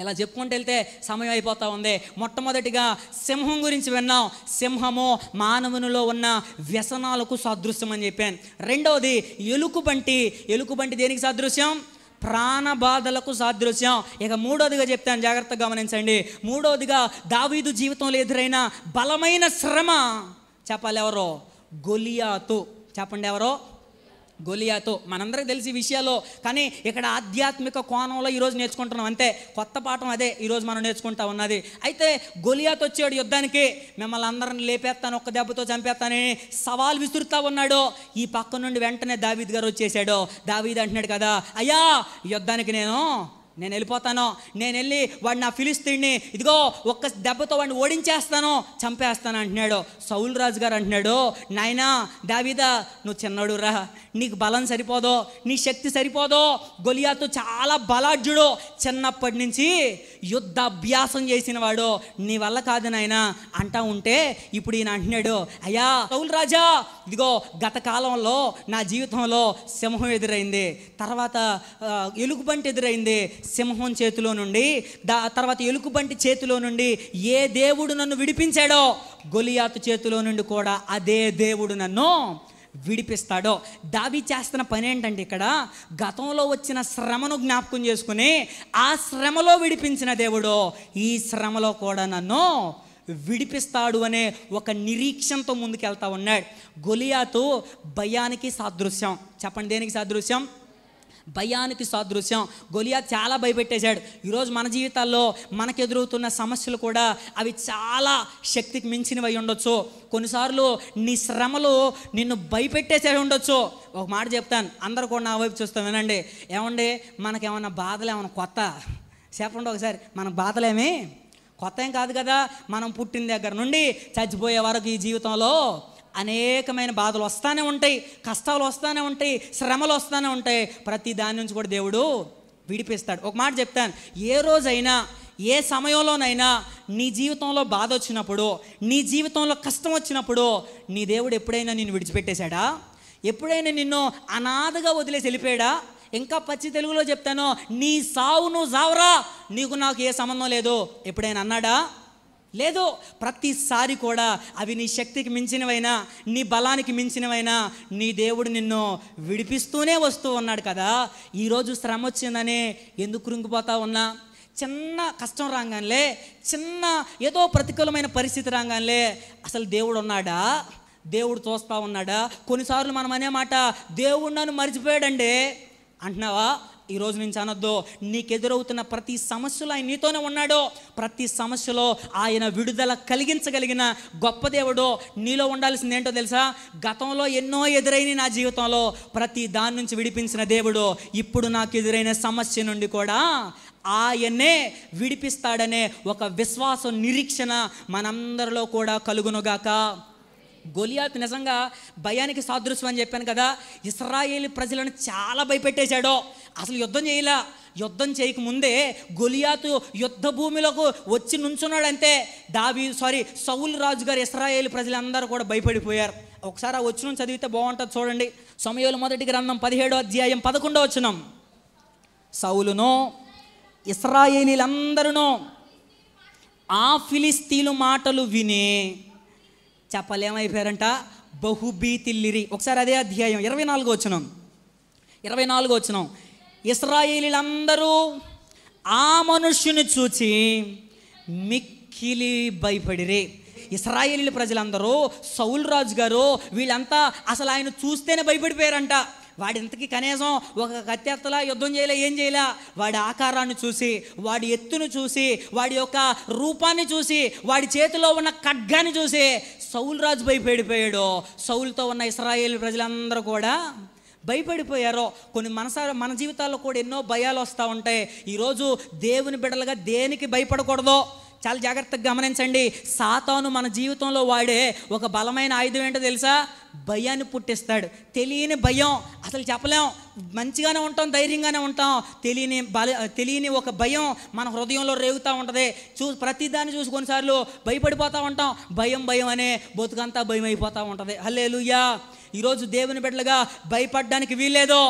ఇలా చెప్పుకుంటూ వెళ్తే సమయం అయిపోతూ ఉంది. మొట్టమొదటిగా సింహం గురించి విన్నాం. సింహము మానవునిలో ఉన్న వ్యసనాలకు సాదృశ్యం అని చెప్పాను. రెండవది ఎలుకబంటి. ఎలుకబంటి దేనికి సాదృశ్యం? ప్రాణబాధలకు సాదృశ్యం. ఇక మూడవదిగా చెప్తాను, జాగ్రత్తగా గమనించండి. మూడవదిగా దావీదు జీవితంలో ఎదురైన బలమైన శ్రమ. చెప్పాలి ఎవరో? గొలియాతు. చెప్పండి ఎవరో? గొలియాతు. మనందరికీ తెలిసి విషయాలు, కానీ ఇక్కడ ఆధ్యాత్మిక కోణంలో ఈరోజు నేర్చుకుంటున్నాం అంతే. కొత్త పాఠం అదే ఈరోజు మనం నేర్చుకుంటా ఉన్నది. అయితే గొలియాతు వచ్చాడు యుద్ధానికి. మిమ్మల్ని అందరిని లేపేస్తాను, ఒక్క దెబ్బతో చంపేస్తానని సవాల్ విసురుతా ఉన్నాడు. ఈ పక్క నుండి వెంటనే దావీద్ గారు వచ్చేసాడు. దావీద్ అంటున్నాడు కదా, అయ్యా యుద్ధానికి నేను వెళ్ళిపోతాను, నేను వెళ్ళి వాడిని, నా ఫిలిస్తీన్ని ఇదిగో ఒక్క దెబ్బతో వాడిని ఓడించేస్తాను, చంపేస్తాను అంటున్నాడు. సౌలు రాజు గారు అంటున్నాడు, నాయనా దావీదా నువ్వు చిన్నడు రా, నీకు బలం సరిపోదో, నీ శక్తి సరిపోదో. గొలియాతు చాలా బలాఢ్యుడు, చిన్నప్పటి నుంచి యుద్ధ అభ్యాసం చేసిన వాడు, నీ వల్ల కాదు నాయనా అంటా ఉంటే ఇప్పుడు ఈయన అంటున్నాడు, అయ్యా సౌలు రాజా ఇదిగో గత కాలంలో నా జీవితంలో సింహం ఎదురైంది, తర్వాత ఎలుగుబంటి ఎదురైంది. సింహం చేతిలో నుండి, తర్వాత ఎలుగుబంటి చేతిలో నుండి ఏ దేవుడు నన్ను విడిపించాడో గొలియాతు చేతిలో నుండి కూడా అదే దేవుడు నన్ను విడిపిస్తాడో. దావీదు చేస్తున్న పని ఏంటంటే ఇక్కడ గతంలో వచ్చిన శ్రమను జ్ఞాపకం చేసుకుని ఆ శ్రమలో విడిపించిన దేవుడు ఈ శ్రమలో కూడా నన్ను విడిపిస్తాడు అనే ఒక నిరీక్షణతో ముందుకెళ్తా ఉన్నాడు. గొలియాతు భయానికి సాదృశ్యం. చెప్పండి దేనికి సాదృశ్యం? భయానికి సాదృశ్యం. గొలియాతు చాలా భయపెట్టేశాడు. ఈరోజు మన జీవితాల్లో మనకు ఎదురవుతున్న సమస్యలు కూడా అవి చాలా శక్తికి మించినవి అయి ఉండొచ్చు. కొన్నిసార్లు నీ శ్రమలు నిన్ను భయపెట్టేసే ఉండొచ్చు. ఒక మాట చెప్తాను, అందరూ కూడా నా వైపు చూస్తాం వినండి. ఏమండి మనకేమన్నా బాధలు ఏమన్నా కొత్త? చెప్పండి ఒకసారి. మన బాధలేమి కొత్త ఏం కాదు కదా. మనం పుట్టిన దగ్గర నుండి చచ్చిపోయే వరకు ఈ జీవితంలో అనేకమైన బాధలు వస్తూనే ఉంటాయి, కష్టాలు వస్తూనే ఉంటాయి, శ్రమలు వస్తూనే ఉంటాయి. ప్రతి దాని నుంచి కూడా దేవుడు విడిపిస్తాడు. ఒక మాట చెప్తాను, ఏ రోజైనా ఏ సమయంలోనైనా నీ జీవితంలో బాధ వచ్చినప్పుడు, నీ జీవితంలో కష్టం వచ్చినప్పుడు నీ దేవుడు ఎప్పుడైనా నిన్ను విడిచిపెట్టేశాడా? ఎప్పుడైనా నిన్ను అనాథగా వదిలేసి వెళ్ళిపోయాడా? ఇంకా పచ్చి తెలుగులో చెప్తాను, నీ సావు నువ్వు సావురా, నీకు నాకు ఏ సంబంధం లేదు ఎప్పుడైనా అన్నాడా? లేదు. ప్రతిసారి కూడా అవి నీ శక్తికి మించినవైనా, నీ బలానికి మించినవైనా నీ దేవుడు నిన్ను విడిపిస్తూనే వస్తూ ఉన్నాడు కదా. ఈరోజు శ్రమ వచ్చిందని ఎందుకు కృంగిపోతా ఉన్నా? చిన్న కష్టం రాగానే, చిన్న ఏదో ప్రతికూలమైన పరిస్థితి రాగానే అసలు దేవుడు ఉన్నాడా? దేవుడు చూస్తూ ఉన్నాడా? కొన్నిసార్లు మనం అనే మాట, దేవుడు నన్ను మర్చిపోయాడండి అంటున్నావా? ఈరోజు నుంచి అనొద్దు. నీకు ఎదురవుతున్న ప్రతి సమస్యలో ఆయన నీతోనే ఉన్నాడు. ప్రతి సమస్యలో ఆయన విడుదల కలిగించగలిగిన గొప్ప దేవుడు. నీలో ఉండాల్సింది ఏంటో తెలుసా? గతంలో ఎన్నో ఎదురైన నా జీవితంలో ప్రతి దాని నుంచి విడిపించిన దేవుడు ఇప్పుడు నాకు ఎదురైన సమస్య నుండి కూడా ఆయనే విడిపిస్తాడనే ఒక విశ్వాసం, నిరీక్షణ మనందరిలో కూడా కలుగునుగాక. గొలియాతు నిజంగా భయానికి సాదృశ్యం అని చెప్పాను కదా. ఇశ్రాయేలు ప్రజలను చాలా భయపెట్టేశాడు. అసలు యుద్ధం చేయకముందే గొలియాతు యుద్ధ భూమిలోకి వచ్చి నుంచున్నాడంటే సౌలు రాజు గారు ఇశ్రాయేలు ప్రజలందరూ కూడా భయపడిపోయారు. ఒకసారి ఆ వచనం చదివితే బాగుంటుంది, చూడండి. సమూయేలు మొదటి గ్రంథం 17వ అధ్యాయం 11వ వచనం. సౌలును ఇశ్రాయేలీలందరూ ఆ ఫిలిస్తీన్ల మాటలు విని చెప్పలేమైపోయారంట, బహుభీతిల్లిరి. ఒకసారి అదే అధ్యాయం 24వ వచనం. ఇశ్రాయేలీలందరూ ఆ మనుష్యుని చూచి మిక్కిలి భయపడిరి. ఇశ్రాయేలీల ప్రజలందరూ, సౌలు రాజు గారు, వీళ్ళంతా అసలు ఆయన చూస్తేనే భయపడిపోయారంట. వాడి ఇంతకీ కనీసం ఒక కత్తెత్తలా యుద్ధం చేయలే, ఏం చేయలే. వాడి ఆకారాన్ని చూసి, వాడి ఎత్తును చూసి, వాడి యొక్క రూపాన్ని చూసి, వాడి చేతిలో ఉన్న ఖడ్గాన్ని చూసి సౌలు రాజు భయపడిపోయాడు. సౌలుతో ఉన్న ఇశ్రాయేలు ప్రజలందరూ కూడా భయపడిపోయారు. మన జీవితాల్లో కూడా ఎన్నో భయాలు వస్తూ ఉంటాయి. ఈరోజు దేవుని బిడ్డలుగా దేనికి భయపడకూడదో చాలా జాగ్రత్తగా గమనించండి. సాతాను మన జీవితంలో వాడే ఒక బలమైన ఆయుధం ఏంటో తెలుసా? భయాన్ని పుట్టిస్తాడు. తెలియని భయం, అసలు చెప్పలేం. మంచిగానే ఉంటాం, ధైర్యంగానే ఉంటాం, తెలియని ఒక భయం మన హృదయంలో రేగుతూ ఉంటుంది. ప్రతిదాన్ని చూసి కొన్నిసార్లు భయపడిపోతూ ఉంటాం. భయం అనే బతుకంతా భయం అయిపోతూ ఉంటుంది. హల్లెలూయా. ఈరోజు దేవుని బిడ్డలుగా భయపడడానికి వీల్లేదో,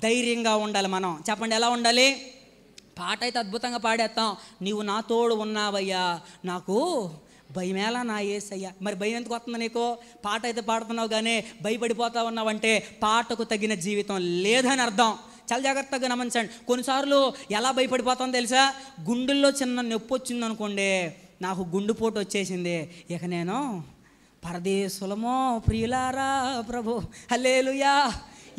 ధైర్యంగా ఉండాలి. మనం చెప్పండి, ఎలా ఉండాలి? పాట అయితే అద్భుతంగా పాడేస్తాం, నీవు నా తోడు ఉన్నావయ్యా, నాకు భయమేలా నా యేసయ్యా. మరి భయం ఎందుకు వస్తుంది నీకు? పాట అయితే పాడుతున్నావు కానీ భయపడిపోతా ఉన్నావంటే పాటకు తగిన జీవితం లేదని అర్థం. చాలా జాగ్రత్తగా గమనించండి. కొన్నిసార్లు ఎలా భయపడిపోతాం తెలుసా? గుండెల్లో చిన్న నొప్పి వచ్చింది అనుకోండి, నాకు గుండెపోటు వచ్చేసింది, ఇక నేను పరదేశులమో ప్రియులారా ప్రభు హల్లెలూయా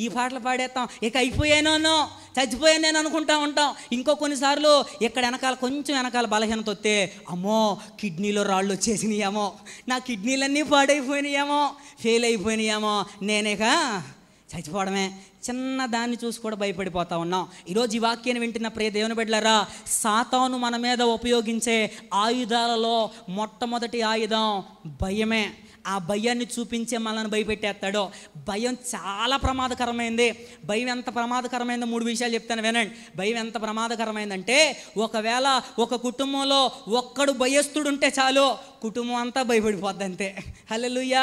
ఈ పాటలు పాడేస్తాం. ఇక అయిపోయానో, చచ్చిపోయాను నేను అనుకుంటా ఉంటాం. ఇంకో కొన్నిసార్లు ఇక్కడ కొంచెం వెనకాల బలహీనత వస్తే, అమ్మో కిడ్నీలో రాళ్ళు వచ్చేసినాయేమో, నా కిడ్నీలన్నీ పాడైపోయినాయేమో, ఫెయిల్ అయిపోయినాయేమో, నేనేక చచ్చిపోవడమే. చిన్న దాన్ని చూసి కూడా భయపడిపోతా ఉన్నాం. ఈరోజు ఈ వాక్యాన్ని వింటున్న ప్రియ దేవుని బిడ్డలారా, సాతాను మన మీద ఉపయోగించే ఆయుధాలలో మొట్టమొదటి ఆయుధం భయమే. ఆ భయాన్ని చూపించే మనల్ని భయపెట్టేస్తాడో. భయం చాలా ప్రమాదకరమైంది. భయం ఎంత ప్రమాదకరమైందో 3 విషయాలు చెప్తాను వినండి. భయం ఎంత ప్రమాదకరమైందంటే, ఒకవేళ ఒక కుటుంబంలో ఒక్కడు భయస్థుడు ఉంటే చాలు, కుటుంబం అంతా భయపడిపోద్ది అంతే. హల్లెలూయా.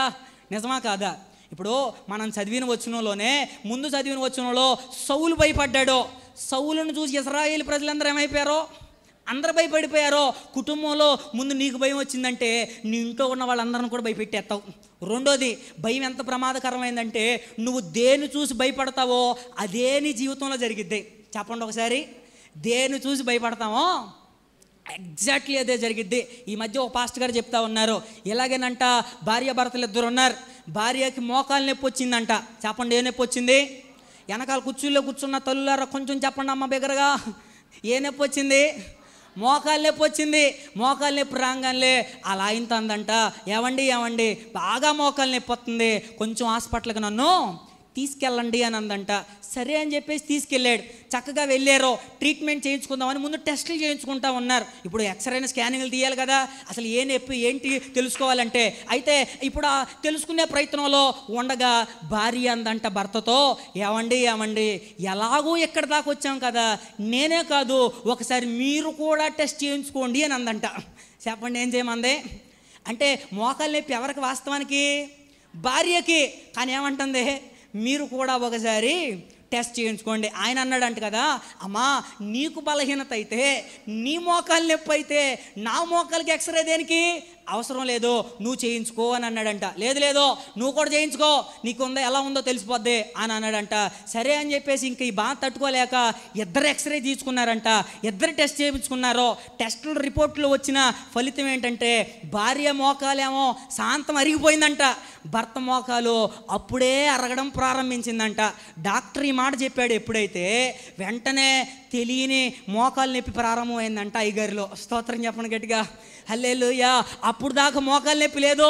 నిజమా కాదా? ఇప్పుడు మనం చదివిన వచనంలోనే, ముందు చదివిన వచనంలో సౌలు భయపడ్డాడు. సౌలును చూసి ఇశ్రాయేలు ప్రజలందరూ ఏమైపోయారో? అందరూ భయపడిపోయారో. కుటుంబంలో ముందు నీకు భయం వచ్చిందంటే నీ ఇంట్లో ఉన్న వాళ్ళందరిని కూడా భయపెట్టేస్తావు. రెండోది, భయం ఎంత ప్రమాదకరమైందంటే, నువ్వు దేన్ని చూసి భయపడతావో అదే నీ జీవితంలో జరిగిద్ది. చెప్పండి ఒకసారి, దేన్ని చూసి భయపడతామో ఎగ్జాక్ట్లీ అదే జరిగిద్ది. ఈ మధ్య ఒక పాస్టర్ గారు చెప్తా ఉన్నారు, ఎలాగేనంట, భార్యాభర్తలు ఇద్దరు ఉన్నారు. భార్యకి మోకాలు నొప్పి వచ్చిందంట. చెప్పండి, ఏ నొప్పి వచ్చింది? వెనకాల కుర్చీలో కూర్చున్న తల్లులారా కొంచెం చెప్పండి అమ్మ బిగ్గరగా, ఏ నొప్పి వచ్చింది? మోకాలు నొప్పి వచ్చింది. మోకాలు నొప్పి రాగానే అలా అయిందంట, ఏమండి బాగా మోకాలు నొప్పి వస్తుంది, కొంచెం హాస్పిటల్కి నన్ను తీసుకెళ్ళండి అని అందంట. సరే అని చెప్పేసి తీసుకెళ్ళాడు. చక్కగా వెళ్ళారు, ట్రీట్మెంట్ చేయించుకుందామని ముందు టెస్టులు చేయించుకుంటా ఉన్నారు. ఇప్పుడు ఎక్స్రేని స్కానింగ్లు తీయాలి కదా, అసలు ఏ నొప్పి ఏంటి తెలుసుకోవాలంటే. అయితే ఇప్పుడు ఆ తెలుసుకునే ప్రయత్నంలో ఉండగా భార్య అందంట భర్తతో, ఏమండి ఎలాగో ఎక్కడి దాకా వచ్చాం కదా, నేనే కాదు ఒకసారి మీరు కూడా టెస్ట్ చేయించుకోండి అని అందంట. చెప్పండి ఏం చేయమంది అంటే, మోకాలు నొప్పి ఎవరికి వాస్తవానికి? భార్యకి. కానీ ఏమంటుంది, మీరు కూడా ఒకసారి టెస్ట్ చేయించుకోండి. ఆయన అన్నాడంట కదా, అమ్మా నీకు బలహీనత అయితే, నీ మోకాలు నొప్పి అయితే నా మోకాలకి ఎక్స్రే దేనికి అవసరం లేదు, నువ్వు చేయించుకో అని అన్నాడంట. లేదు నువ్వు కూడా చేయించుకో, నీకుందో ఎలా ఉందో తెలిసిపోద్ది అని అన్నాడంట. సరే అని చెప్పేసి ఇంక ఈ బాధ తట్టుకోలేక ఇద్దరు ఎక్స్రే తీసుకున్నారంట, ఇద్దరు టెస్ట్ చేయించుకున్నారో. టెస్టుల రిపోర్ట్లు వచ్చిన ఫలితం ఏంటంటే, భార్య మోకాలేమో శాంతం అరిగిపోయిందంట, భర్త మోకాలు అప్పుడే అరగడం ప్రారంభించిందంట. డాక్టర్ ఈ మాట చెప్పాడు ఎప్పుడైతే, వెంటనే తెలియని మోకాలు నొప్పి ప్రారంభమైందంట అయ్యగారిలో. స్తోత్రం చెప్పండి గట్టిగా, హల్లెలూయా. అప్పుడు దాకా మోకాలు నొప్పి లేదు,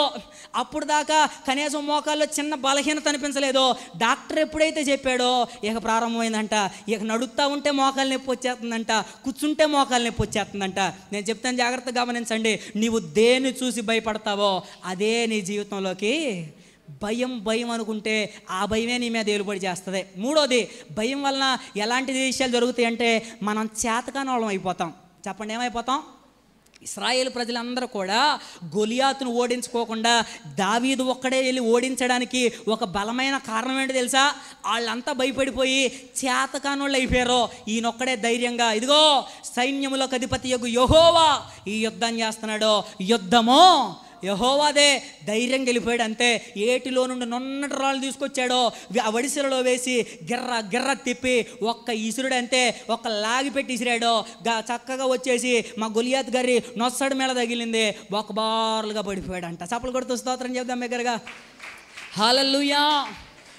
అప్పుడు దాకా కనీసం మోకాల్లో చిన్న బలహీనత అనిపించలేదు. డాక్టర్ ఎప్పుడైతే చెప్పాడో ఇక ప్రారంభమైందంట. ఇక నడుస్తూ ఉంటే మోకాలు నొప్పి వచ్చేస్తుందంట, కూర్చుంటే మోకాలు నొప్పి వచ్చేస్తుందంట. నేను చెప్తాను జాగ్రత్తగా గమనించండి. నీవు దేన్ని చూసి భయపడతావో అదే నీ జీవితంలోకి భయం అనుకుంటే ఆ భయమే నీ మీద ఏలుబడి చేస్తుంది. మూడోది, భయం వలన ఎలాంటి విషయాలు జరుగుతాయి అంటే, మనం చేతకాని వాళ్ళం అయిపోతాం. చెప్పండి ఏమైపోతాం? ఇశ్రాయేలు ప్రజలందరూ కూడా గొలియాతును ఓడించుకోకుండా దావీదు ఒక్కడే వెళ్ళి ఓడించడానికి ఒక బలమైన కారణం ఏంటో తెలుసా? వాళ్ళంతా భయపడిపోయి చేతకానోళ్ళు అయిపోయారు. ఈయనొక్కడే ధైర్యంగా, ఇదిగో సైన్యములకు అధిపతియగు యెహోవా ఈ యుద్ధం చేస్తున్నాడు, యుద్ధము యెహోవాదే, ధైర్యం గెలిపోయాడు అంతే. ఏటిలో నుండి నొన్నటి రాళ్ళు తీసుకొచ్చాడో ఆ వడిసెలలో వేసి గిర్ర తిప్పి ఒక్క ఇసురుడు అంతే, ఒక్క లాగి పెట్టి ఇసిరాడో చక్కగా వచ్చేసి మా గొలియాత్ గారి నొස්සడి మేళ తగిలింది, ఒక బార్లుగా పడిపోయాడు అంట. చప్పలు కొడుతూ స్తోత్రం చెప్దాం దగ్గరగా, హల్లెలూయా.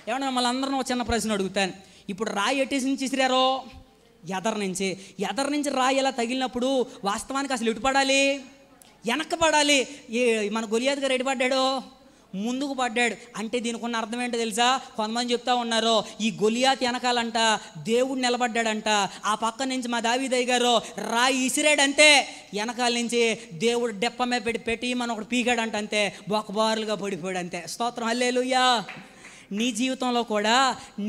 ఏమన్నా మమ్మల్ని అందరం ఒక చిన్న ప్రశ్న అడుగుతాను. ఇప్పుడు రాయి ఎట్టేసి నుంచి ఇసిరారో? ఎదర నుంచి రాయి ఎలా తగిలినప్పుడు వాస్తవానికి అసలు ఎటు పడాలి? వెనక్కి పడాలి. మన గొలియాత్ గారు ఎటు పడ్డాడు? ముందుకు పడ్డాడు. అంటే దీనికి ఉన్న అర్థం ఏంటో తెలుసా? కొంతమంది చెప్తా ఉన్నారు, ఈ గొలియాత్ వెనకాలంట దేవుడు నిలబడ్డాడంట, ఆ పక్క నుంచి మా దావీదయ్య గారు రాయి ఇసిరాడంతే, వెనకాల నుంచి దేవుడు డెప్పమే పెట్టి మన ఒకటి పీకాడంట అంతే, బొక్కబారులుగా పడిపోయాడు అంతే. స్తోత్రం, హల్లెలూయా. నీ జీవితంలో కూడా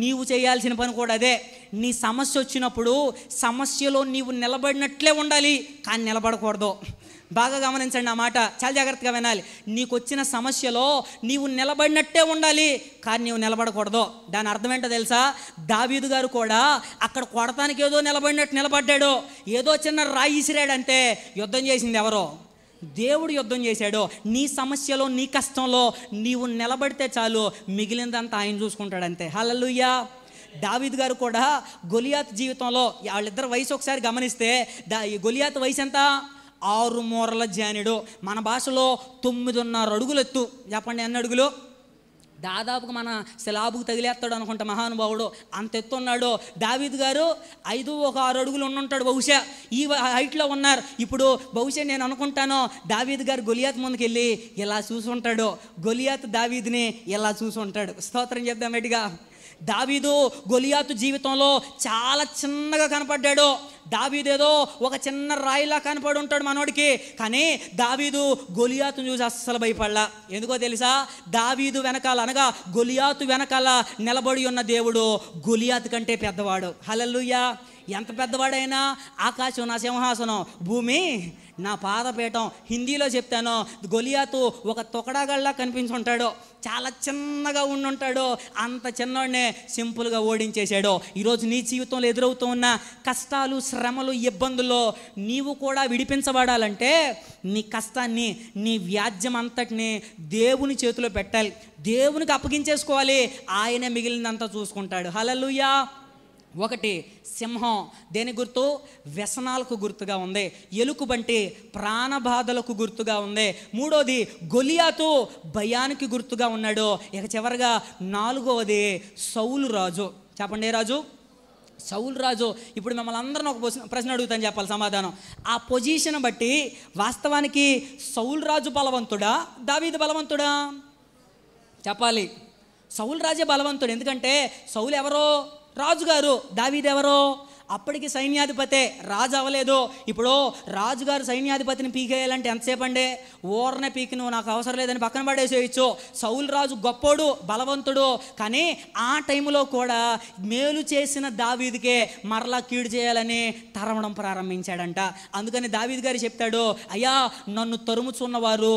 నీవు చేయాల్సిన పని కూడా అదే. నీ సమస్య వచ్చినప్పుడు సమస్యలో నీవు నిలబడినట్లే ఉండాలి, కానీ నిలబడకూడదు. బాగా గమనించండి, ఆ మాట చాలా జాగ్రత్తగా వినాలి. నీకు వచ్చిన సమస్యలో నీవు నిలబడినట్టే ఉండాలి, కానీ నీవు నిలబడకూడదు. దాని అర్థం ఏంటో తెలుసా? దావీదు గారు కూడా అక్కడ కొడతానికి ఏదో నిలబడినట్టు నిలబడ్డాడు, ఏదో చిన్న రాయి ఇసిరాడంటే యుద్ధం చేసింది ఎవరో? దేవుడు యుద్ధం చేశాడు. నీ సమస్యలో నీ కష్టంలో నీవు నిలబడితే చాలు, మిగిలిందంతా ఆయన చూసుకుంటాడంతే. హల్లెలూయా. దావీదు గారు కూడా గొలియాత్ జీవితంలో వాళ్ళిద్దరు వయసు ఒకసారి గమనిస్తే, ఈ గొలియాత్ వయసు ఎంత? 6 మూరల జానుడు. మన భాషలో 9.5 అడుగులు ఎత్తు. చెప్పండి ఎన్ని అడుగులు? దాదాపుగా మన శిలాబుకు తగిలేస్తాడు అనుకుంటా మహానుభావుడు, అంత ఎత్తున్నాడు. దావీదు గారు 5-6 అడుగులు ఉండుంటాడు బహుశా, ఈ హైట్లో ఉన్నారు. ఇప్పుడు బహుశా నేను అనుకుంటాను దావీదు గారు గొలియాత్ ముందుకు వెళ్ళి ఇలా చూసుంటాడు, గొలియాత్ దావీదుని ఇలా చూసుంటాడు. స్తోత్రం చెప్దాం గట్టిగా. దావీదు గొలియాతు జీవితంలో చాలా చిన్నగా కనపడ్డాడు. దావీదు ఏదో ఒక చిన్న రాయిలా కనపడి ఉంటాడు మనోడికి, కానీ దావీదు గొలియాతును చూసి అస్సలు భయపడలా. ఎందుకో తెలుసా? దావీదు వెనకాల అనగా గొలియాతు వెనకాల నిలబడి ఉన్న దేవుడు గొలియాతు కంటే పెద్దవాడు. హల్లెలూయా. ఎంత పెద్దవాడైనా ఆకాశం నా సింహాసనం, భూమి నా పాదపీఠం. హిందీలో చెప్తాను, గొలియాతు ఒక తొకడాగల్లా కనిపించుంటాడు, చాలా చిన్నగా ఉండుంటాడు. అంత చిన్నోడినే సింపుల్గా ఓడించేశాడు. ఈరోజు నీ జీవితంలో ఎదురవుతూ ఉన్న కష్టాలు, శ్రమలు, ఇబ్బందుల్లో నీవు కూడా విడిపించబడాలంటే నీ కష్టాన్ని, నీ వ్యాజ్యం అంతటిని దేవుని చేతిలో పెట్టాలి, దేవునికి అప్పగించేసుకోవాలి. ఆయనే మిగిలినంతా చూసుకుంటాడు. హల్లెలూయా. 1 సింహం దేని గుర్తు? వ్యసనాలకు గుర్తుగా ఉంది. ఎలుకబంటి ప్రాణబాధలకు గుర్తుగా ఉంది. 3వది గొలియాతు భయానికి గుర్తుగా ఉన్నాడు. ఇక చివరిగా 4వది సౌలు రాజు. చెప్పండి ఏ రాజు? సౌలు రాజు. ఇప్పుడు మిమ్మల్ని అందరిని ఒక ప్రశ్న అడుగుతాను, చెప్పాలి సమాధానం. ఆ పొజిషన్ బట్టి వాస్తవానికి సౌలు రాజు బలవంతుడా, దావీదు బలవంతుడా? చెప్పాలి. సౌలు రాజే బలవంతుడు. ఎందుకంటే సౌలు ఎవరో రాజుగారు, దావీదు ఎవరో అప్పటికి సైన్యాధిపతే, రాజు అవ్వలేదు. ఇప్పుడు రాజుగారు సైన్యాధిపతిని పీకేయాలంటే ఎంతసేపు అండి? ఓరనే పీకి నువ్వు నాకు అవసరం లేదని పక్కన పడేసేయచ్చు. సౌలు రాజు గొప్పోడు, బలవంతుడు. కానీ ఆ టైంలో కూడా మేలు చేసిన దావీదుకే మరలా కీడు చేయాలని తరమడం ప్రారంభించాడంట. అందుకని దావీదు గారు చెప్తాడు, అయ్యా నన్ను తరుముచున్నవారు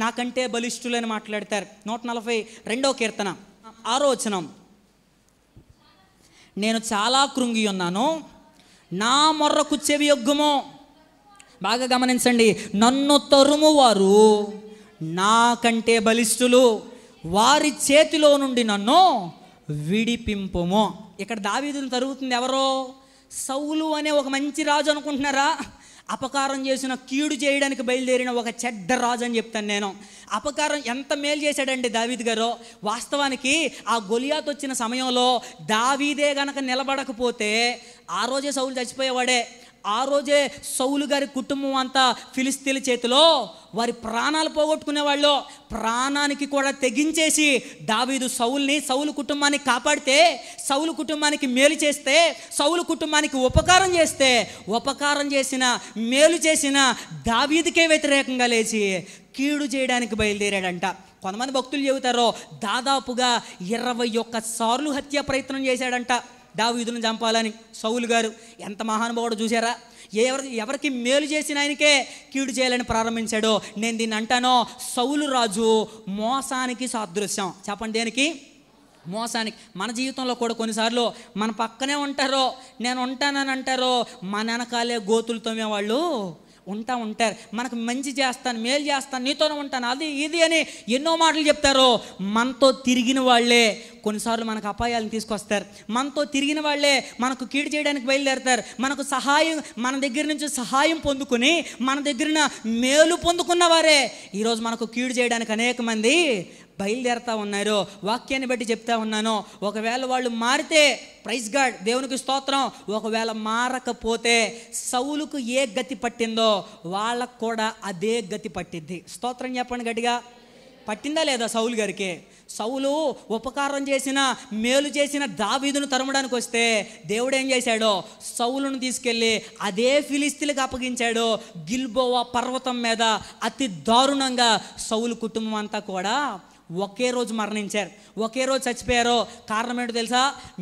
నాకంటే బలిష్ఠులని మాట్లాడతారు. 142వ కీర్తన 6వ వచనం, నేను చాలా కృంగి ఉన్నాను, నా మొర్రకు చెవి యొగ్గుము. బాగా గమనించండి, నన్ను తరుమువారు నాకంటే బలిష్ఠులు, వారి చేతిలో నుండి నన్ను విడిపింపుము. ఇక్కడ దావీదును తరుగుతుంది ఎవరో? సౌలు అనే ఒక మంచి రాజు అనుకుంటున్నారా? అపకారం చేసిన, కీడు చేయడానికి బయలుదేరిన ఒక చెడ్డ రాజు అని చెప్తాను నేను. అపకారం ఎంత మేలు చేశాడండి దావీదు గారు. వాస్తవానికి ఆ గొలియాతు వచ్చిన సమయంలో దావీదే గనక నిలబడకపోతే ఆ రోజే సౌలు చచ్చిపోయేవాడే. ఆ రోజే సౌలు గారి కుటుంబం అంతా ఫిలిస్తీన్ల చేతిలో వారి ప్రాణాలు పోగొట్టుకునేవాళ్ళు. ప్రాణానికి కూడా తెగించేసి దావీదు సౌలు కుటుంబాన్ని కాపాడితే, సౌలు కుటుంబానికి మేలు చేస్తే, సౌలు కుటుంబానికి ఉపకారం చేస్తే, ఉపకారం చేసిన, మేలు చేసిన దావీదుకే వ్యతిరేకంగా లేచి కీడు చేయడానికి బయలుదేరాడంట. కొంతమంది భక్తులు చెబుతారో దాదాపుగా 21 సార్లు హత్య ప్రయత్నం చేశాడంట దావీదును చంపాలని. సౌలు గారు ఎంత మహానుభావుడు చూసారా? ఎవరికి మేలు చేసిన ఆయనకే కీడు చేయాలని ప్రారంభించాడో. నేను దీన్ని అంటానో, సౌలు రాజు మోసానికి సాదృశ్యం. చెప్పండి, దేనికి? మోసానికి. మన జీవితంలో కూడా కొన్నిసార్లు మన పక్కనే ఉంటారో, నేను ఉంటానని అంటారో, మన వెనకాలే గోతులు తోమేవాళ్ళు ఉంటారు. మనకు మంచి చేస్తాను, మేలు చేస్తాను, నీతోనే ఉంటాను, అది ఇది అని ఎన్నో మాటలు చెప్తారో. మనతో తిరిగిన వాళ్ళే కొన్నిసార్లు మనకు అపాయాలను తీసుకొస్తారు. మనతో తిరిగిన వాళ్ళే మనకు కీడు చేయడానికి బయలుదేరుతారు. మనకు సహాయం, మన దగ్గర నుంచి సహాయం పొందుకుని మన దగ్గర మేలు పొందుకున్న వారే ఈరోజు మనకు కీడు చేయడానికి అనేక మంది బయలుదేరుతూ ఉన్నారు. వాక్యాన్ని బట్టి చెప్తా ఉన్నాను, ఒకవేళ వాళ్ళు మారితే ప్రైజ్ గాడ్, దేవునికి స్తోత్రం. ఒకవేళ మారకపోతే సౌలుకు ఏ గతి పట్టిందో వాళ్ళకు కూడా అదే గతి పట్టిద్ది. స్తోత్రం చెప్పండి గట్టిగా. పట్టిందా లేదా సౌలు గారికి? సౌలు ఉపకారం చేసిన, మేలు చేసిన దావీదును తరమడానికి వస్తే దేవుడు ఏం చేశాడో, సౌలును తీసుకెళ్ళి అదే ఫిలిస్తీన్లకు అప్పగించాడు. గిల్బోవా పర్వతం మీద అతి దారుణంగా సౌలు కుటుంబం అంతా కూడా ఒకే రోజు మరణించారు, ఒకే రోజు చచ్చిపోయారో. కారణం ఏంటో తెలుసా?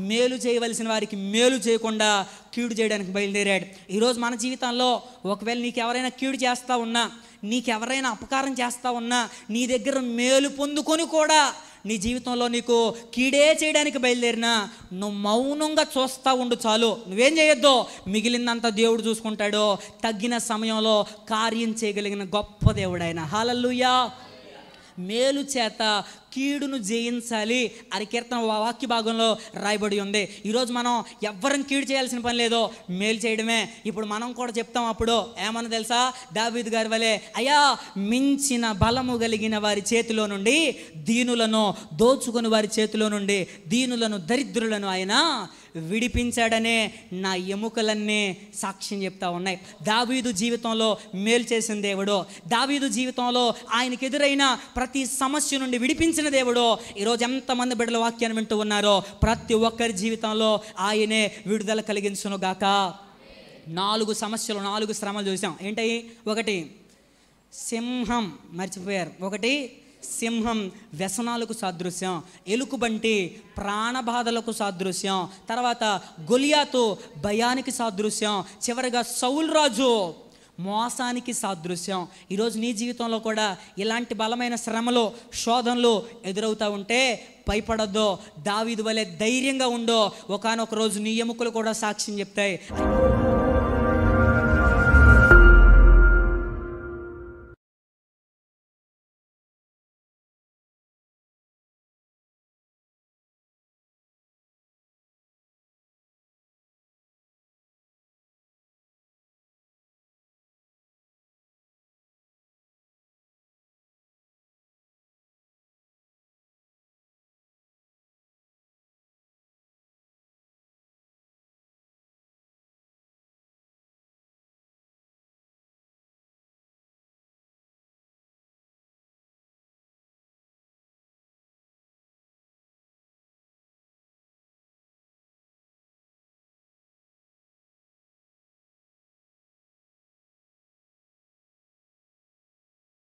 మేలు చేయవలసిన వారికి మేలు చేయకుండా కీడు చేయడానికి బయలుదేరాడు. ఈరోజు మన జీవితంలో ఒకవేళ నీకు ఎవరైనా కీడు చేస్తూ ఉన్నా, నీకెవరైనా అపకారం చేస్తూ ఉన్నా, నీ దగ్గర మేలు పొందుకొని కూడా నీ జీవితంలో నీకు కీడే చేయడానికి బయలుదేరినా నువ్వు మౌనంగా చూస్తూ ఉండు చాలు. నువ్వేం చేయొద్దు, మిగిలిందంతా దేవుడు చూసుకుంటాడు. తగ్గిన సమయంలో కార్యం చేయగలిగిన గొప్ప దేవుడు ఆయన. హల్లెలూయా. మేలు చేత కీడును జయించాలి అని కీర్తన వాక్య భాగంలో రాయబడి ఉంది. ఈరోజు మనం ఎవ్వరం కీడు చేయాల్సిన పని లేదో, మేలు చేయడమే. ఇప్పుడు మనం కూడా చెప్తాం. అప్పుడు ఏమన్నా తెలుసా? దావీదు గారి వలె, అయ్యా మించిన బలము కలిగిన వారి చేతిలో నుండి దీనులను, దోచుకుని వారి చేతిలో నుండి దీనులను, దరిద్రులను ఆయన విడిపించాడనే నా ఎముకలన్నీ సాక్ష్యం చెప్తా ఉన్నాయి. దావీదు జీవితంలో మేలు చేసిన దేవుడు, దావీదు జీవితంలో ఆయనకు ఎదురైన ప్రతి సమస్య నుండి విడిపించిన దేవుడు. ఈరోజు ఎంతమంది బిడ్డల వాక్యాన్ని వింటూ ఉన్నారో ప్రతి ఒక్కరి జీవితంలో ఆయనే విడుదల కలిగించును గాక. 4 సమస్యలు, 4 శ్రమలు చూసాం. ఏంటవి? 1 సింహం, మర్చిపోయారు. 1 సింహం వ్యసనాలకు సాదృశ్యం, ఎలుకబంటి ప్రాణబాధలకు సాదృశ్యం, తర్వాత గొలియాతు భయానికి సాదృశ్యం, చివరిగా సౌలు రాజు మోసానికి సాదృశ్యం. ఈరోజు నీ జీవితంలో కూడా ఇలాంటి బలమైన శ్రమలు, శోధనలు ఎదురవుతూ ఉంటే భయపడొద్దు. దావీదు వలె ధైర్యంగా ఉండో. ఒకానొక రోజు నీ ఎముకలు కూడా సాక్ష్యం చెప్తాయి.